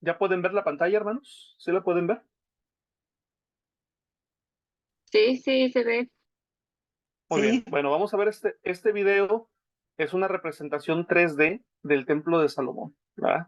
¿Ya pueden ver la pantalla, hermanos? ¿Sí la pueden ver? Sí, sí, se ve. Muy bien. Sí, Bueno, vamos a ver este video. Es una representación 3D del Templo de Salomón, ¿verdad?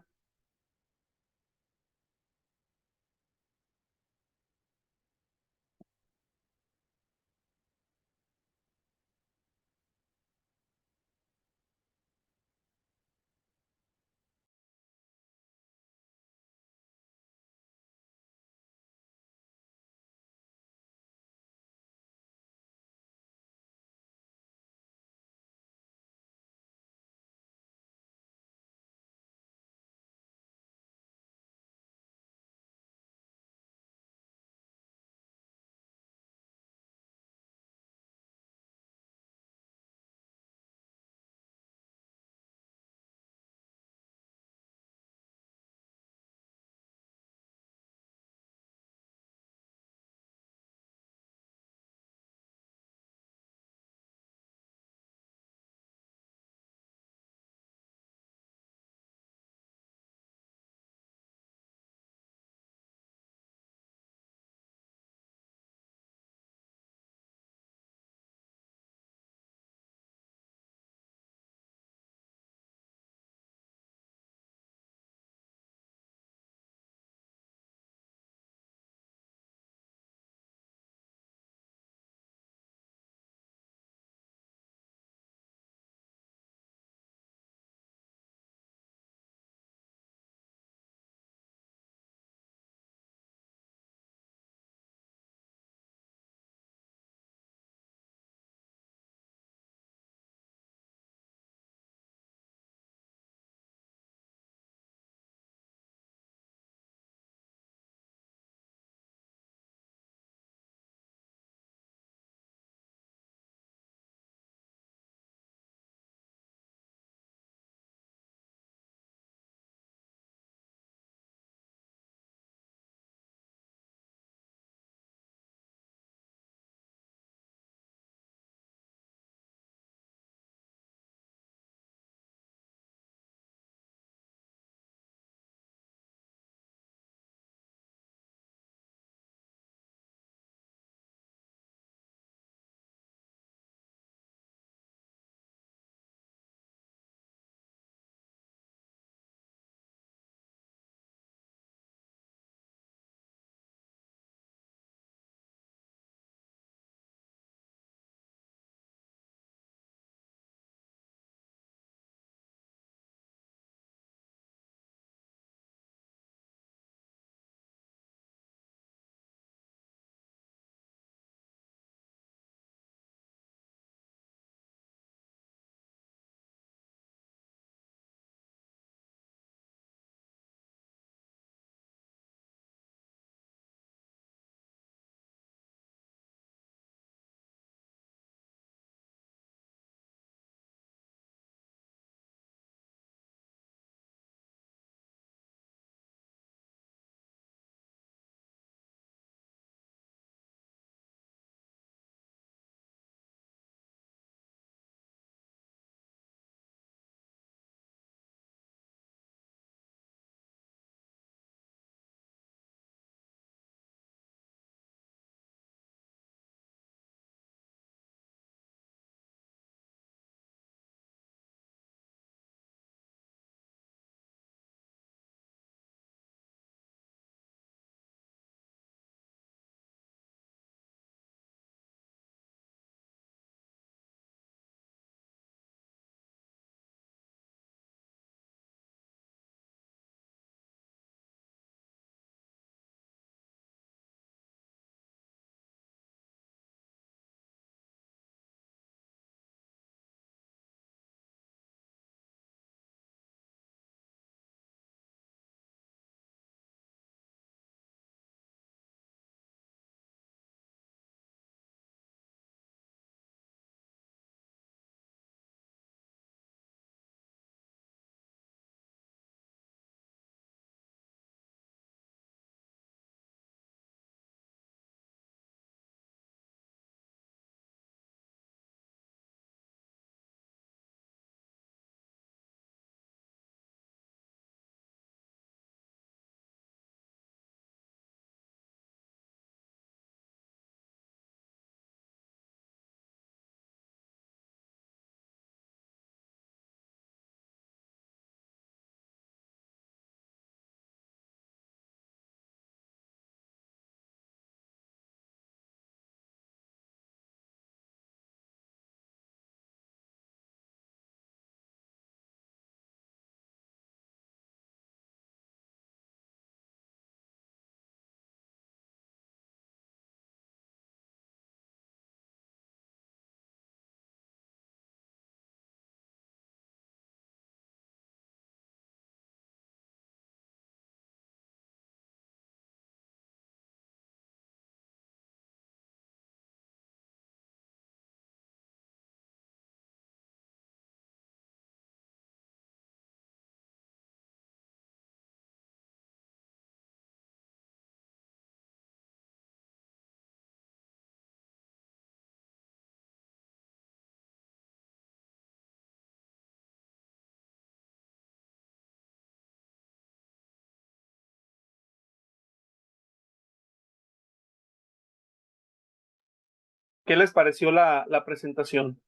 ¿Qué les pareció la presentación?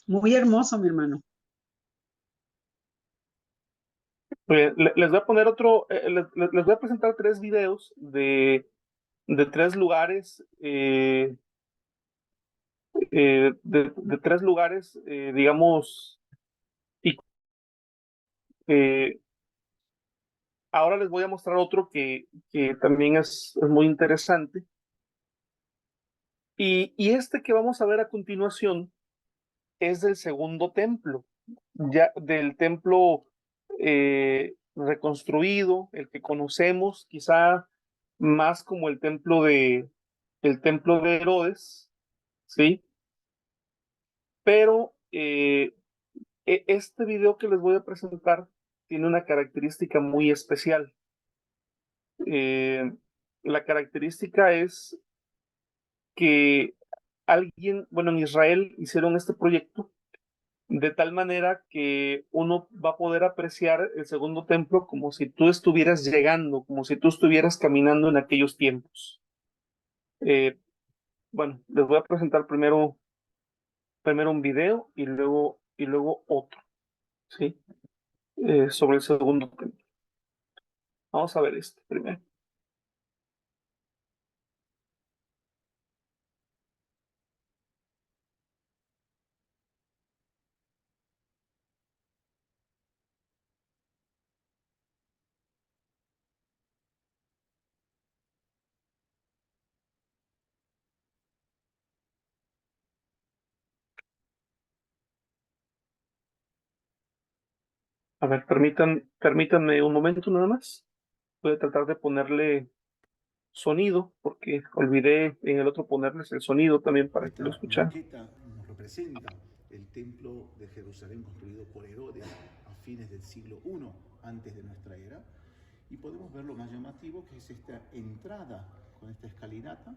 Muy hermoso, mi hermano. Les voy a poner les voy a presentar 3 videos de 3 lugares, de 3 lugares, digamos, y ahora les voy a mostrar otro que también es muy interesante. Y este que vamos a ver a continuación es del segundo templo, ya del templo reconstruido, el que conocemos, quizá más como el templo de Herodes, ¿sí? Pero este video que les voy a presentar tiene una característica muy especial. La característica es que bueno, en Israel hicieron este proyecto de tal manera que uno va a poder apreciar el segundo templo como si tú estuvieras llegando, como si tú estuvieras caminando en aquellos tiempos. Bueno, les voy a presentar primero un video y luego otro, ¿sí? Sobre el segundo templo. Vamos a ver este primero. A ver, permítanme un momento nada más. Voy a tratar de ponerle sonido, porque olvidé en el otro ponerles el sonido también para que lo Esta escuchen. maqueta nos representa el templo de Jerusalén construido por Herodes a fines del siglo I antes de nuestra era. Y podemos ver lo más llamativo, que es esta entrada con esta escalinata,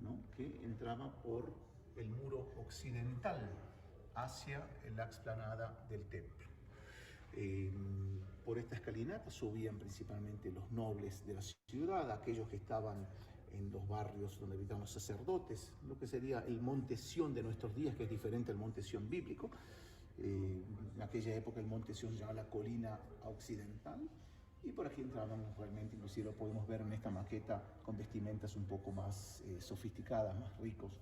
¿no?, que entraba por el muro occidental hacia la explanada del templo. Por esta escalinata subían principalmente los nobles de la ciudad, aquellos que estaban en los barrios donde habitan los sacerdotes, lo que sería el monte Sión de nuestros días, que es diferente al monte Sión bíblico. En aquella época el monte Sión se llamaba la colina occidental, y por aquí entraban realmente, inclusive lo podemos ver en esta maqueta, con vestimentas un poco más sofisticadas, más ricos.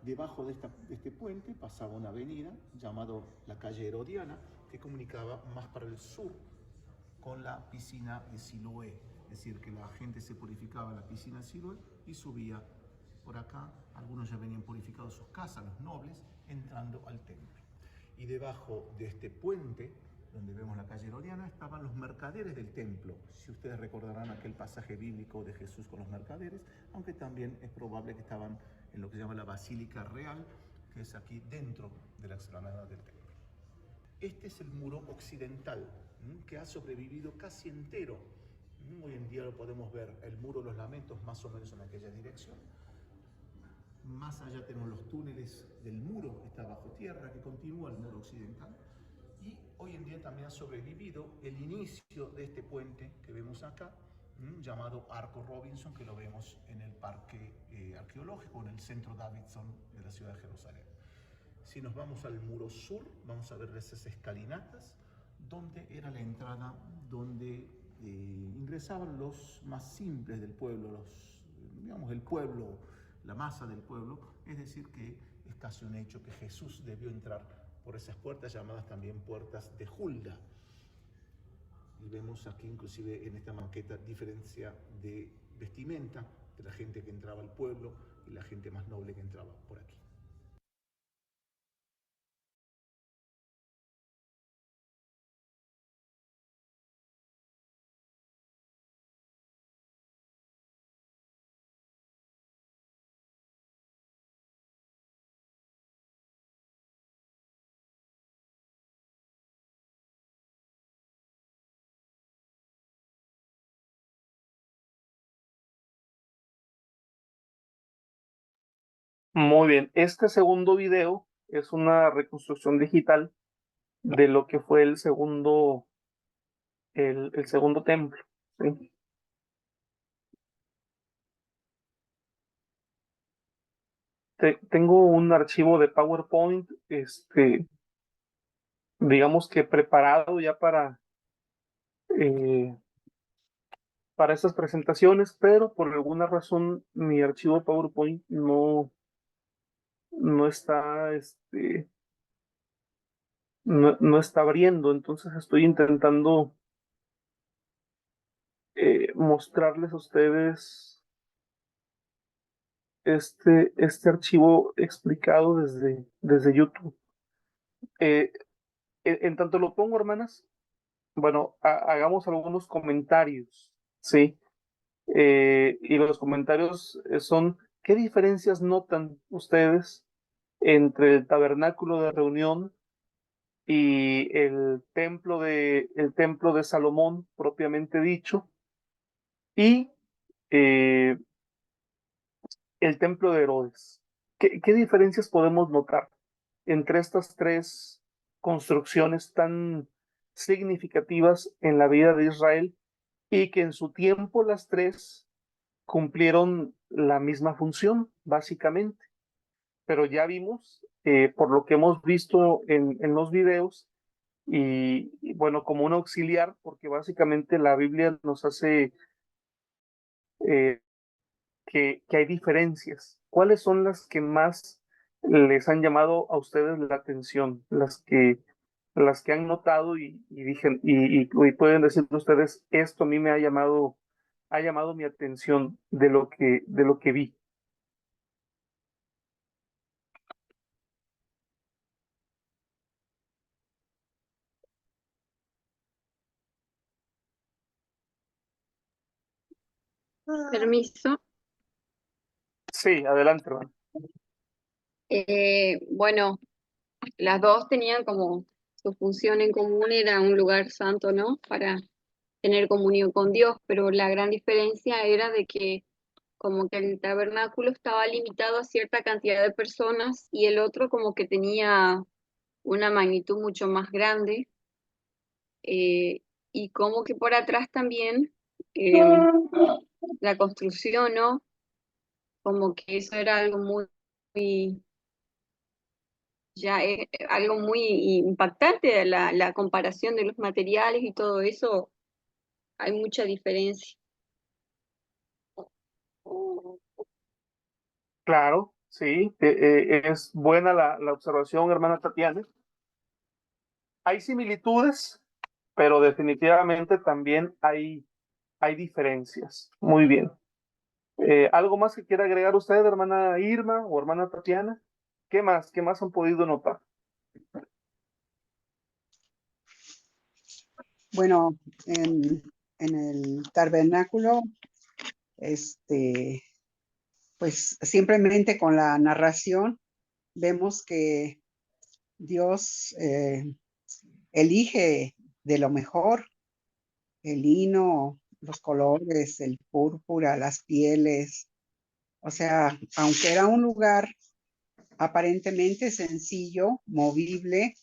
Debajo de este puente pasaba una avenida llamada la calle Herodiana, que comunicaba más para el sur con la piscina de Siloé. Es decir, que la gente se purificaba en la piscina de Siloé y subía por acá. Algunos ya venían purificados sus casas, los nobles, entrando al templo. Y debajo de este puente, donde vemos la calle Herodiana, estaban los mercaderes del templo. Si ustedes recordarán aquel pasaje bíblico de Jesús con los mercaderes, aunque también es probable que estaban en lo que se llama la Basílica Real, que es aquí dentro de la explanada del templo. Este es el muro occidental, que ha sobrevivido casi entero. Hoy en día lo podemos ver, el muro de los lamentos más o menos en aquella dirección. Más allá tenemos los túneles del muro, está bajo tierra, que continúa el muro occidental. Y hoy en día también ha sobrevivido el inicio de este puente que vemos acá, llamado Arco Robinson, que lo vemos en el parque arqueológico, en el centro Davidson de la ciudad de Jerusalén. Si nos vamos al muro sur, vamos a ver esas escalinatas, donde era la entrada donde ingresaban los más simples del pueblo, digamos, el pueblo, la masa del pueblo. Es decir, que es casi un hecho que Jesús debió entrar por esas puertas, llamadas también puertas de Hulda. Y vemos aquí, inclusive en esta maqueta, diferencia de vestimenta de la gente que entraba al pueblo y la gente más noble que entraba por aquí. Muy bien, este segundo video es una reconstrucción digital de lo que fue el segundo templo, ¿sí? tengo un archivo de PowerPoint, digamos que preparado ya eh, para estas presentaciones, pero por alguna razón mi archivo PowerPoint no está, no está abriendo, entonces estoy intentando mostrarles a ustedes este archivo explicado desde YouTube. En tanto lo pongo, hermanas, bueno, hagamos algunos comentarios, ¿sí? Y los comentarios son, ¿qué diferencias notan ustedes entre el tabernáculo de reunión y el templo de Salomón propiamente dicho y eh, el templo de Herodes? ¿Qué diferencias podemos notar entre estas tres construcciones tan significativas en la vida de Israel y que en su tiempo las tres cumplieron la misma función, básicamente? Pero ya vimos, por lo que hemos visto en los videos, y bueno, como un auxiliar, porque básicamente la Biblia nos hace eh, que hay diferencias. ¿Cuáles son las que más les han llamado a ustedes la atención? Las que han notado y pueden decir ustedes, esto a mí me ha llamado mi atención de lo que vi. Permiso. Sí, adelante, hermano. Bueno, las dos tenían como su función en común, era un lugar santo, ¿no? Para tener comunión con Dios, pero la gran diferencia era de que como que el tabernáculo estaba limitado a cierta cantidad de personas y el otro como que tenía una magnitud mucho más grande, eh, y como que por atrás también la construcción, ¿no? Como que eso era algo muy ya es algo muy impactante, la comparación de los materiales y todo eso, hay mucha diferencia. Claro, sí, es buena la observación, hermana Tatiana. Hay similitudes, pero definitivamente también hay diferencias. Muy bien. ¿Algo más que quiera agregar usted, hermana Irma o hermana Tatiana? ¿Qué más? ¿Qué más han podido notar? Bueno, en el tabernáculo, este, pues simplemente con la narración vemos que Dios elige de lo mejor, el lino, los colores, el púrpura, las pieles. O sea, aunque era un lugar aparentemente sencillo, movible,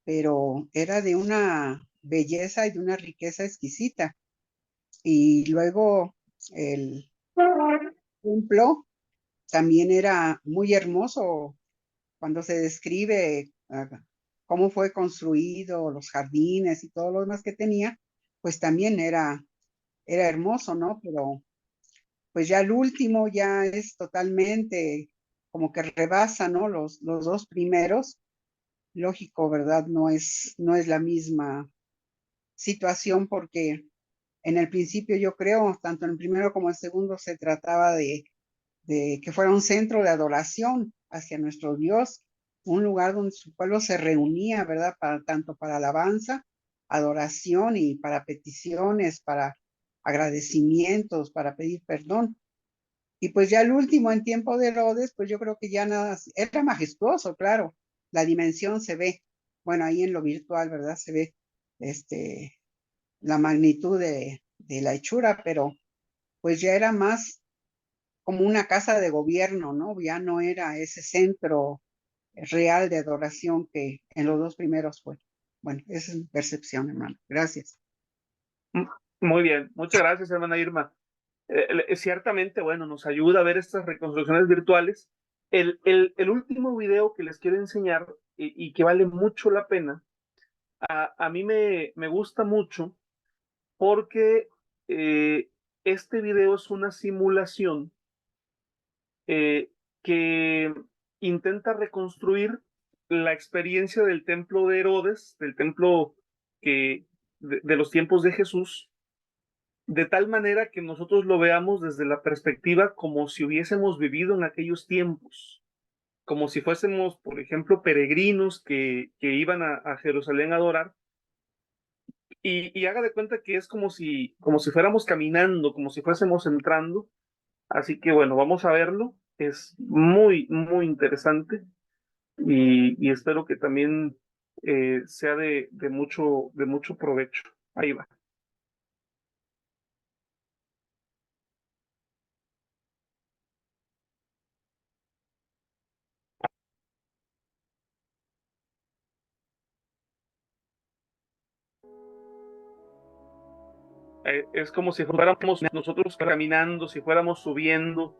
pero era de una belleza y de una riqueza exquisita. Y luego el templo también era muy hermoso cuando se describe cómo fue construido, los jardines y todo lo demás que tenía, pues también era hermoso, ¿no? Pero pues ya el último ya es totalmente como que rebasa, ¿no? Los dos primeros. Lógico, ¿verdad? No es la misma situación porque en el principio yo creo, tanto en el primero como en el segundo, se trataba de que fuera un centro de adoración hacia nuestro Dios, un lugar donde su pueblo se reunía, ¿verdad? Tanto para alabanza, adoración y para peticiones, para agradecimientos, para pedir perdón. Y pues ya el último, en tiempo de Herodes, pues yo creo que ya nada, era majestuoso, claro, la dimensión se ve, bueno, ahí en lo virtual, ¿verdad? Se ve la magnitud de la hechura, pero pues ya era más como una casa de gobierno, ¿no? Ya no era ese centro real de adoración que en los dos primeros fue. Bueno, esa es mi percepción, hermano. Gracias. Muy bien, muchas gracias, hermana Irma. Ciertamente, bueno, nos ayuda a ver estas reconstrucciones virtuales El último video que les quiero enseñar y que vale mucho la pena, a mí me gusta mucho porque este video es una simulación eh, que intenta reconstruir la experiencia del templo de Herodes, del templo de los tiempos de Jesús, de tal manera que nosotros lo veamos desde la perspectiva como si hubiésemos vivido en aquellos tiempos, como si fuésemos, por ejemplo, peregrinos que iban a Jerusalén a adorar, y haga de cuenta que es como si fuéramos caminando, como si fuésemos entrando. Así que bueno, vamos a verlo. Es muy, muy interesante y espero que también sea de mucho provecho. Ahí va. Es como si fuéramos nosotros caminando, si fuéramos subiendo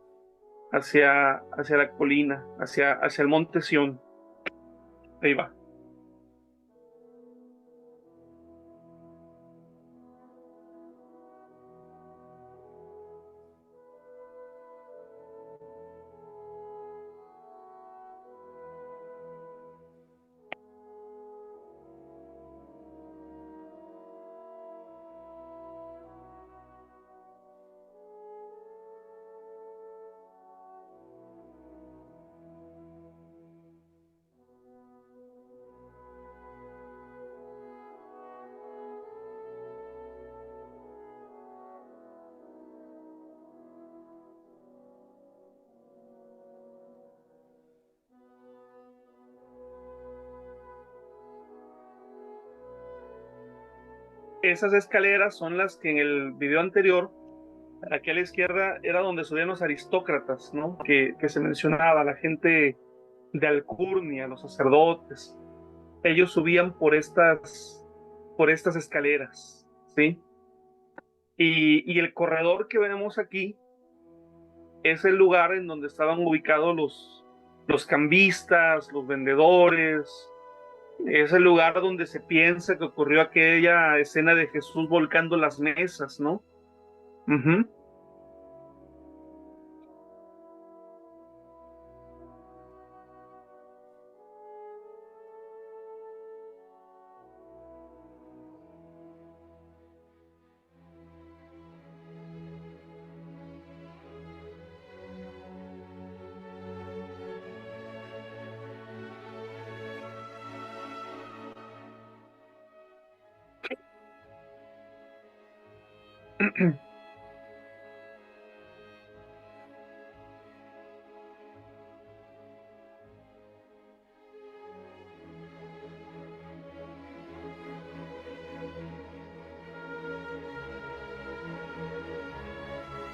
hacia la colina, hacia el monte Sión. Ahí va. Esas escaleras son las que en el video anterior, aquí a la izquierda, era donde subían los aristócratas, ¿no? Que se mencionaba, la gente de alcurnia, los sacerdotes. Ellos subían por estas escaleras, ¿sí? Y el corredor que vemos aquí es el lugar en donde estaban ubicados los cambistas, los vendedores. Es el lugar donde se piensa que ocurrió aquella escena de Jesús volcando las mesas, ¿no? Ujú.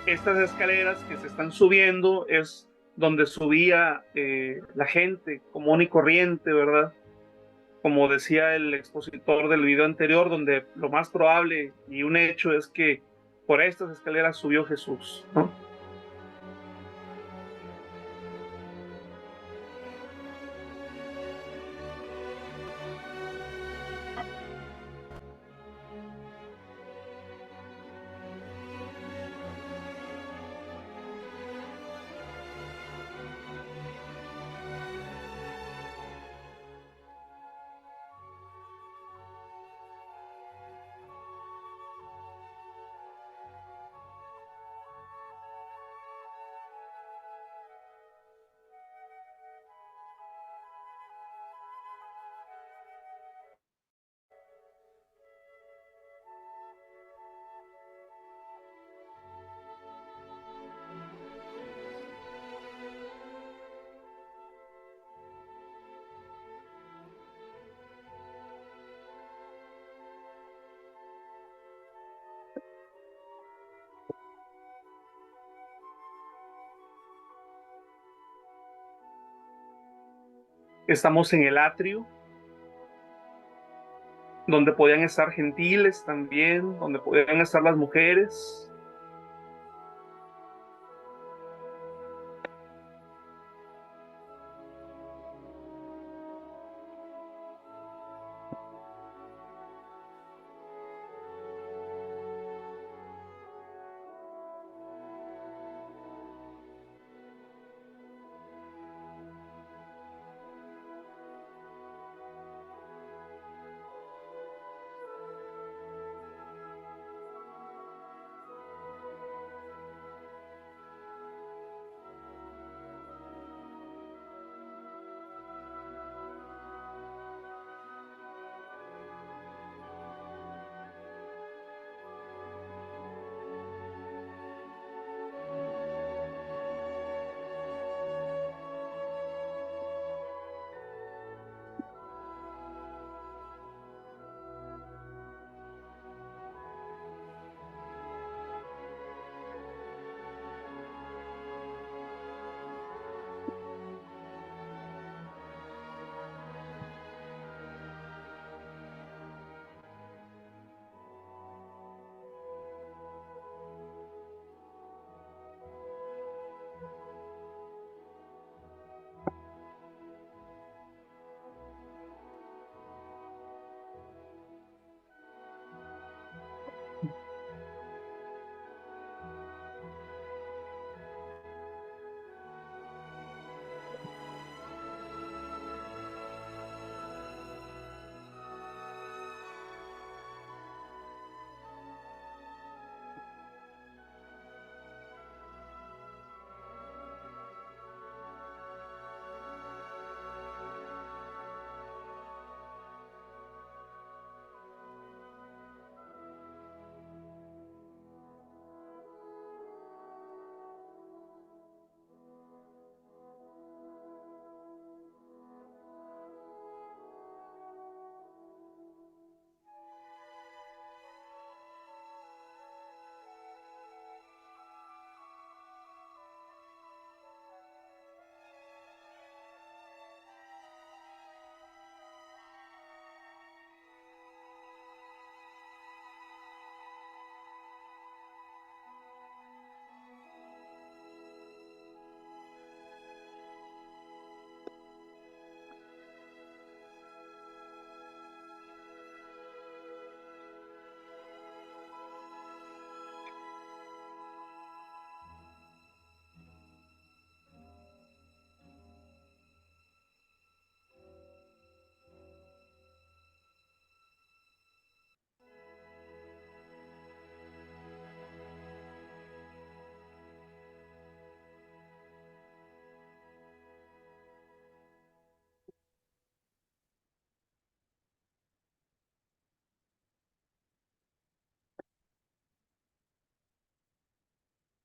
Estas escaleras que se están subiendo es donde subía la gente común y corriente, ¿verdad? Como decía el expositor del video anterior, donde lo más probable y un hecho es que por estas escaleras subió Jesús, ¿no? Estamos en el atrio, donde podían estar gentiles también, donde podían estar las mujeres.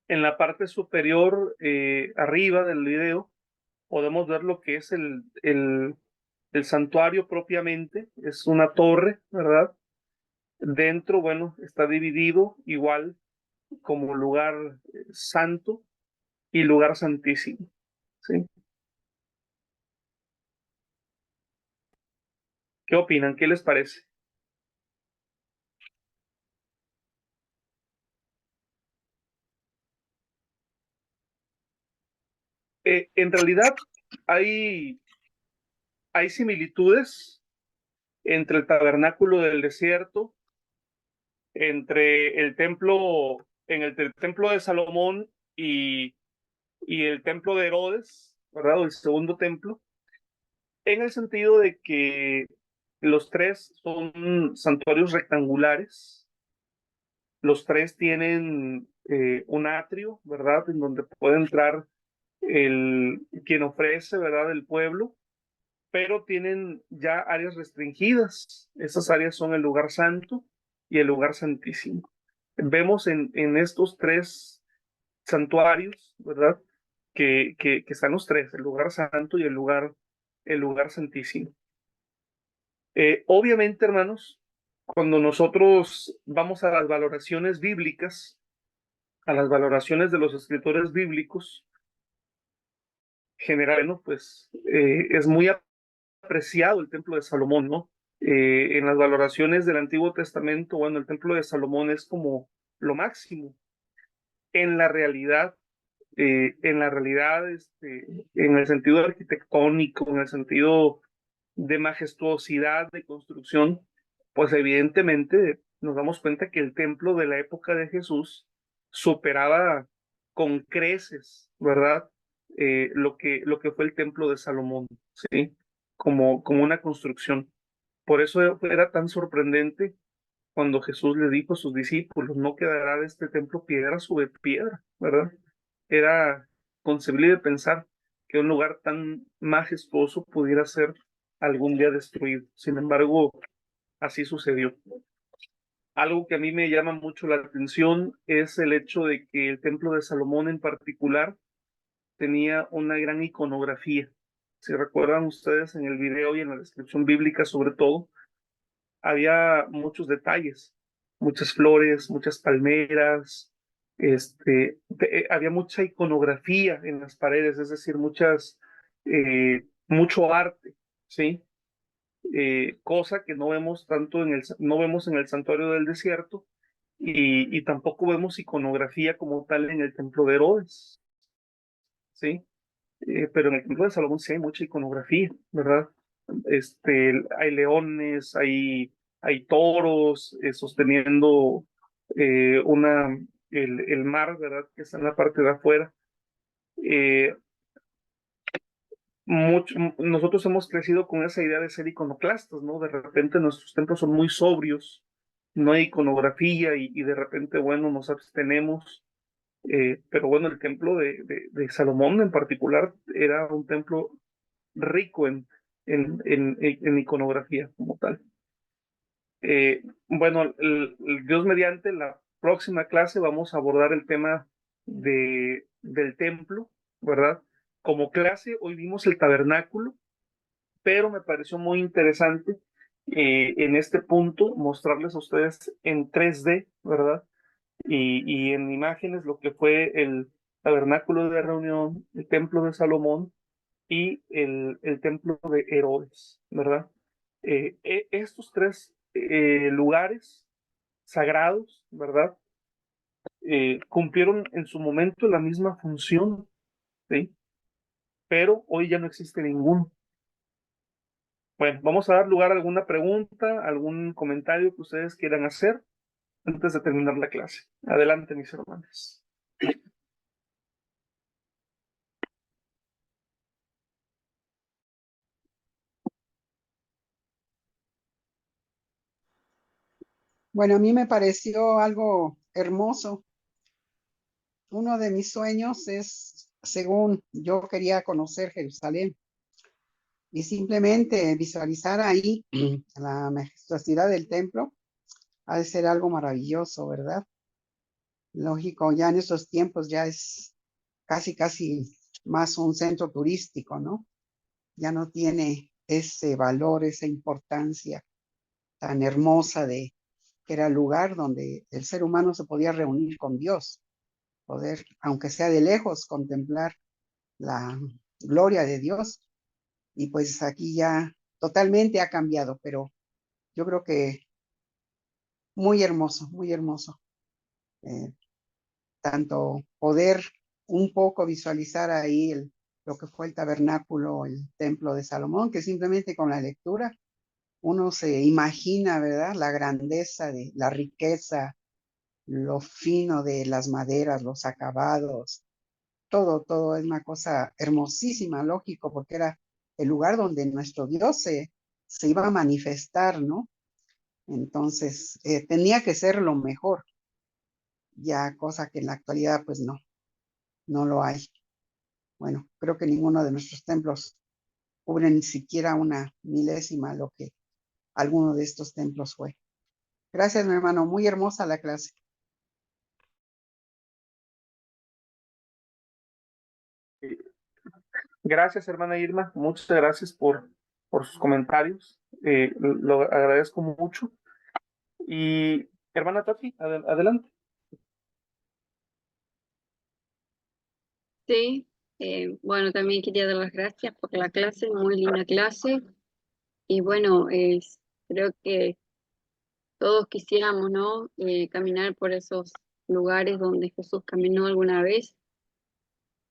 En la parte superior, arriba del video, podemos ver lo que es el santuario propiamente. Es una torre, ¿verdad? Dentro, bueno, está dividido igual como lugar santo y lugar santísimo, ¿sí? ¿Qué opinan? ¿Qué les parece? En realidad hay, hay similitudes entre el tabernáculo del desierto, entre el templo, el templo de Salomón y el templo de Herodes, ¿verdad? O el segundo templo, en el sentido de que los tres son santuarios rectangulares, los tres tienen un atrio, ¿verdad? En donde puede entrar quien ofrece, ¿verdad? El pueblo, pero tienen ya áreas restringidas. Esas áreas son el lugar santo y el lugar santísimo. Vemos en estos tres santuarios, ¿verdad? Que están los tres, el lugar santo y el lugar santísimo. Obviamente, hermanos, cuando nosotros vamos a las valoraciones bíblicas, a las valoraciones de los escritores bíblicos, generalmente, pues es muy apreciado el templo de Salomón, ¿no? En las valoraciones del Antiguo Testamento, bueno, el templo de Salomón es como lo máximo. En la realidad, en el sentido arquitectónico, en el sentido de majestuosidad de construcción, pues evidentemente nos damos cuenta que el templo de la época de Jesús superaba con creces, ¿verdad? Lo que fue el templo de Salomón, ¿sí? Como una construcción. Por eso era tan sorprendente cuando Jesús le dijo a sus discípulos, no quedará de este templo piedra sobre piedra, ¿verdad? Era concebible de pensar que un lugar tan majestuoso pudiera ser algún día destruido. Sin embargo, así sucedió. Algo que a mí me llama mucho la atención es el hecho de que el templo de Salomón en particular tenía una gran iconografía. Si recuerdan ustedes en el video y en la descripción bíblica sobre todo, había muchos detalles, muchas flores, muchas palmeras, había mucha iconografía en las paredes, es decir, mucho arte, ¿sí? Cosa que no vemos tanto no vemos en el santuario del desierto y tampoco vemos iconografía como tal en el templo de Herodes, ¿sí? Pero en el templo de Salomón sí hay mucha iconografía, ¿verdad? Hay leones, hay toros sosteniendo eh, una, el mar, ¿verdad? Que está en la parte de afuera. Nosotros hemos crecido con esa idea de ser iconoclastas, ¿no? De repente nuestros templos son muy sobrios, no hay iconografía y de repente, bueno, nos abstenemos. Pero bueno, el templo de Salomón en particular era un templo rico en iconografía como tal. Bueno, Dios mediante, la próxima clase vamos a abordar el tema del templo, ¿verdad? Como clase, hoy vimos el tabernáculo, pero me pareció muy interesante en este punto mostrarles a ustedes en 3D, ¿verdad? Y en imágenes lo que fue el tabernáculo de reunión, el templo de Salomón y el templo de Herodes, ¿verdad? Estos tres lugares sagrados, ¿verdad? Cumplieron en su momento la misma función, ¿sí? Pero hoy ya no existe ninguno. Bueno, vamos a dar lugar a alguna pregunta, algún comentario que ustedes quieran hacer antes de terminar la clase. Adelante, mis hermanos. Bueno, a mí me pareció algo hermoso. Uno de mis sueños es, según yo quería conocer Jerusalén y simplemente visualizar ahí la majestuosidad del templo, ha de ser algo maravilloso, ¿verdad? Lógico, ya en estos tiempos ya es casi más un centro turístico, ¿no? Ya no tiene ese valor, esa importancia tan hermosa de que era el lugar donde el ser humano se podía reunir con Dios, poder, aunque sea de lejos, contemplar la gloria de Dios. Y pues aquí ya totalmente ha cambiado, pero yo creo que muy hermoso, muy hermoso. Eh, tanto poder un poco visualizar ahí lo que fue el tabernáculo, el templo de Salomón, que simplemente con la lectura uno se imagina, ¿verdad? La grandeza de la riqueza, lo fino de las maderas, los acabados, todo es una cosa hermosísima, lógico, porque era el lugar donde nuestro Dios se iba a manifestar, ¿no? Entonces, tenía que ser lo mejor, ya cosa que en la actualidad pues no lo hay. Bueno, creo que ninguno de nuestros templos cubre ni siquiera una milésima lo que alguno de estos templos fue. Gracias, mi hermano, muy hermosa la clase. Gracias, hermana Irma. Muchas gracias por sus comentarios. Lo agradezco mucho. Y hermana Tati, adelante. Sí, bueno, también quería dar las gracias por la clase, muy linda clase. Y bueno, creo que todos quisiéramos, ¿no? Caminar por esos lugares donde Jesús caminó alguna vez.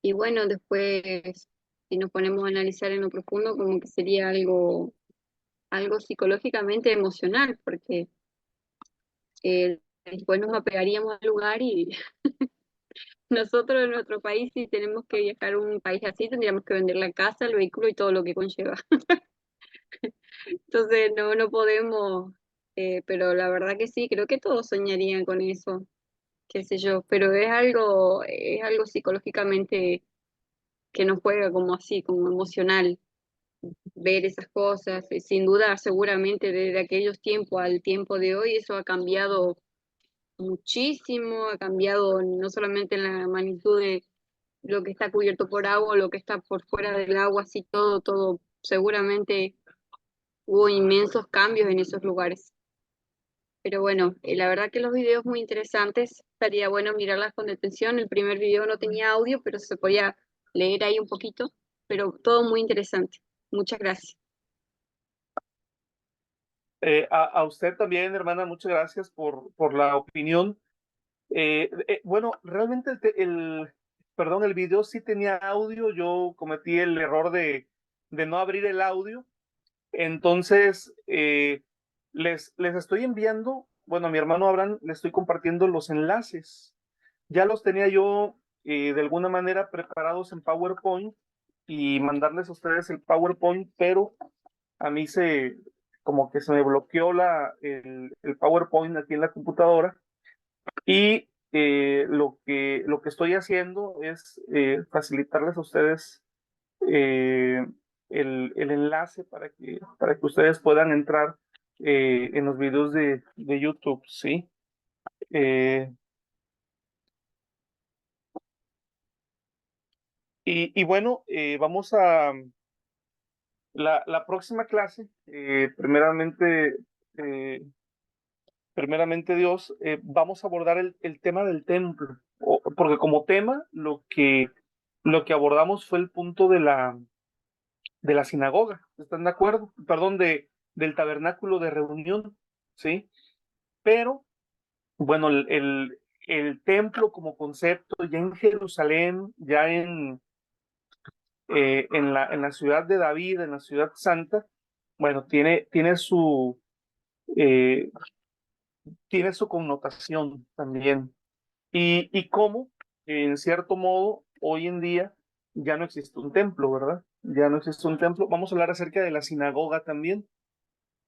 Y bueno, después, si nos ponemos a analizar en lo profundo, como que sería algo psicológicamente emocional, porque después nos apegaríamos al lugar y nosotros en nuestro país, si tenemos que viajar a un país así, tendríamos que vender la casa, el vehículo y todo lo que conlleva. Entonces no podemos, pero la verdad que sí, creo que todos soñarían con eso, qué sé yo, pero es algo psicológicamente que nos juega como así, como emocional, ver esas cosas. Sin duda, seguramente desde aquellos tiempos al tiempo de hoy, eso ha cambiado muchísimo, ha cambiado no solamente en la magnitud de lo que está cubierto por agua, lo que está por fuera del agua, así todo, seguramente hubo inmensos cambios en esos lugares. Pero bueno, la verdad que los videos muy interesantes, estaría bueno mirarlas con detención. El primer video no tenía audio, pero se podía leer ahí un poquito, pero todo muy interesante. Muchas gracias. A usted también, hermana, muchas gracias por la opinión. Bueno, realmente perdón, el video sí tenía audio. Yo cometí el error de no abrir el audio. Entonces, les estoy enviando, bueno, a mi hermano Abraham le estoy compartiendo los enlaces. Ya los tenía yo de alguna manera preparados en PowerPoint y mandarles a ustedes el PowerPoint, pero a mí como que se me bloqueó el PowerPoint aquí en la computadora y lo que estoy haciendo es facilitarles a ustedes eh, el enlace para que ustedes puedan entrar en los videos de YouTube, ¿sí? Eh, y bueno, vamos a la próxima clase, eh, primeramente Dios, vamos a abordar el tema del templo, porque como tema lo que abordamos fue el punto de la sinagoga, ¿están de acuerdo? Perdón, del tabernáculo de reunión, ¿sí? Pero, bueno, el templo como concepto ya en Jerusalén, ya en la ciudad de David, en la ciudad santa, bueno, eh, tiene su connotación también. Y cómo, en cierto modo, hoy en día ya no existe un templo, ¿verdad? Ya no existe un templo. Vamos a hablar acerca de la sinagoga también.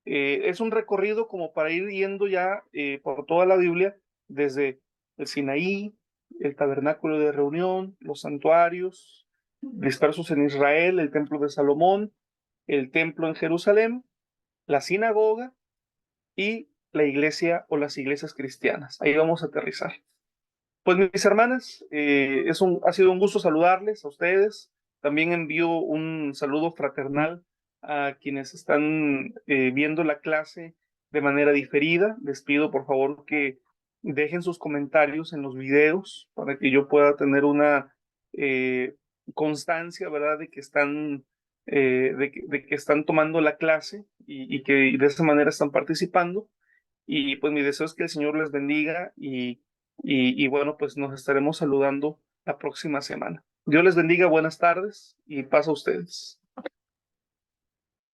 Es un recorrido como para ir yendo ya por toda la Biblia, desde el Sinaí, el tabernáculo de reunión, los santuarios dispersos en Israel, el templo de Salomón, el templo en Jerusalén, la sinagoga y la iglesia o las iglesias cristianas. Ahí vamos a aterrizar. Pues mis hermanas, ha sido un gusto saludarles a ustedes. También envío un saludo fraternal a quienes están viendo la clase de manera diferida. Les pido por favor que dejen sus comentarios en los videos para que yo pueda tener una constancia, ¿verdad?, de que están, de que están tomando la clase y que de esa manera están participando. Y pues mi deseo es que el Señor les bendiga y bueno, pues nos estaremos saludando la próxima semana. Dios les bendiga, buenas tardes y paz a ustedes.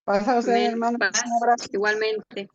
Pasa usted, Amén. hermano. Paz, Un abrazo. igualmente.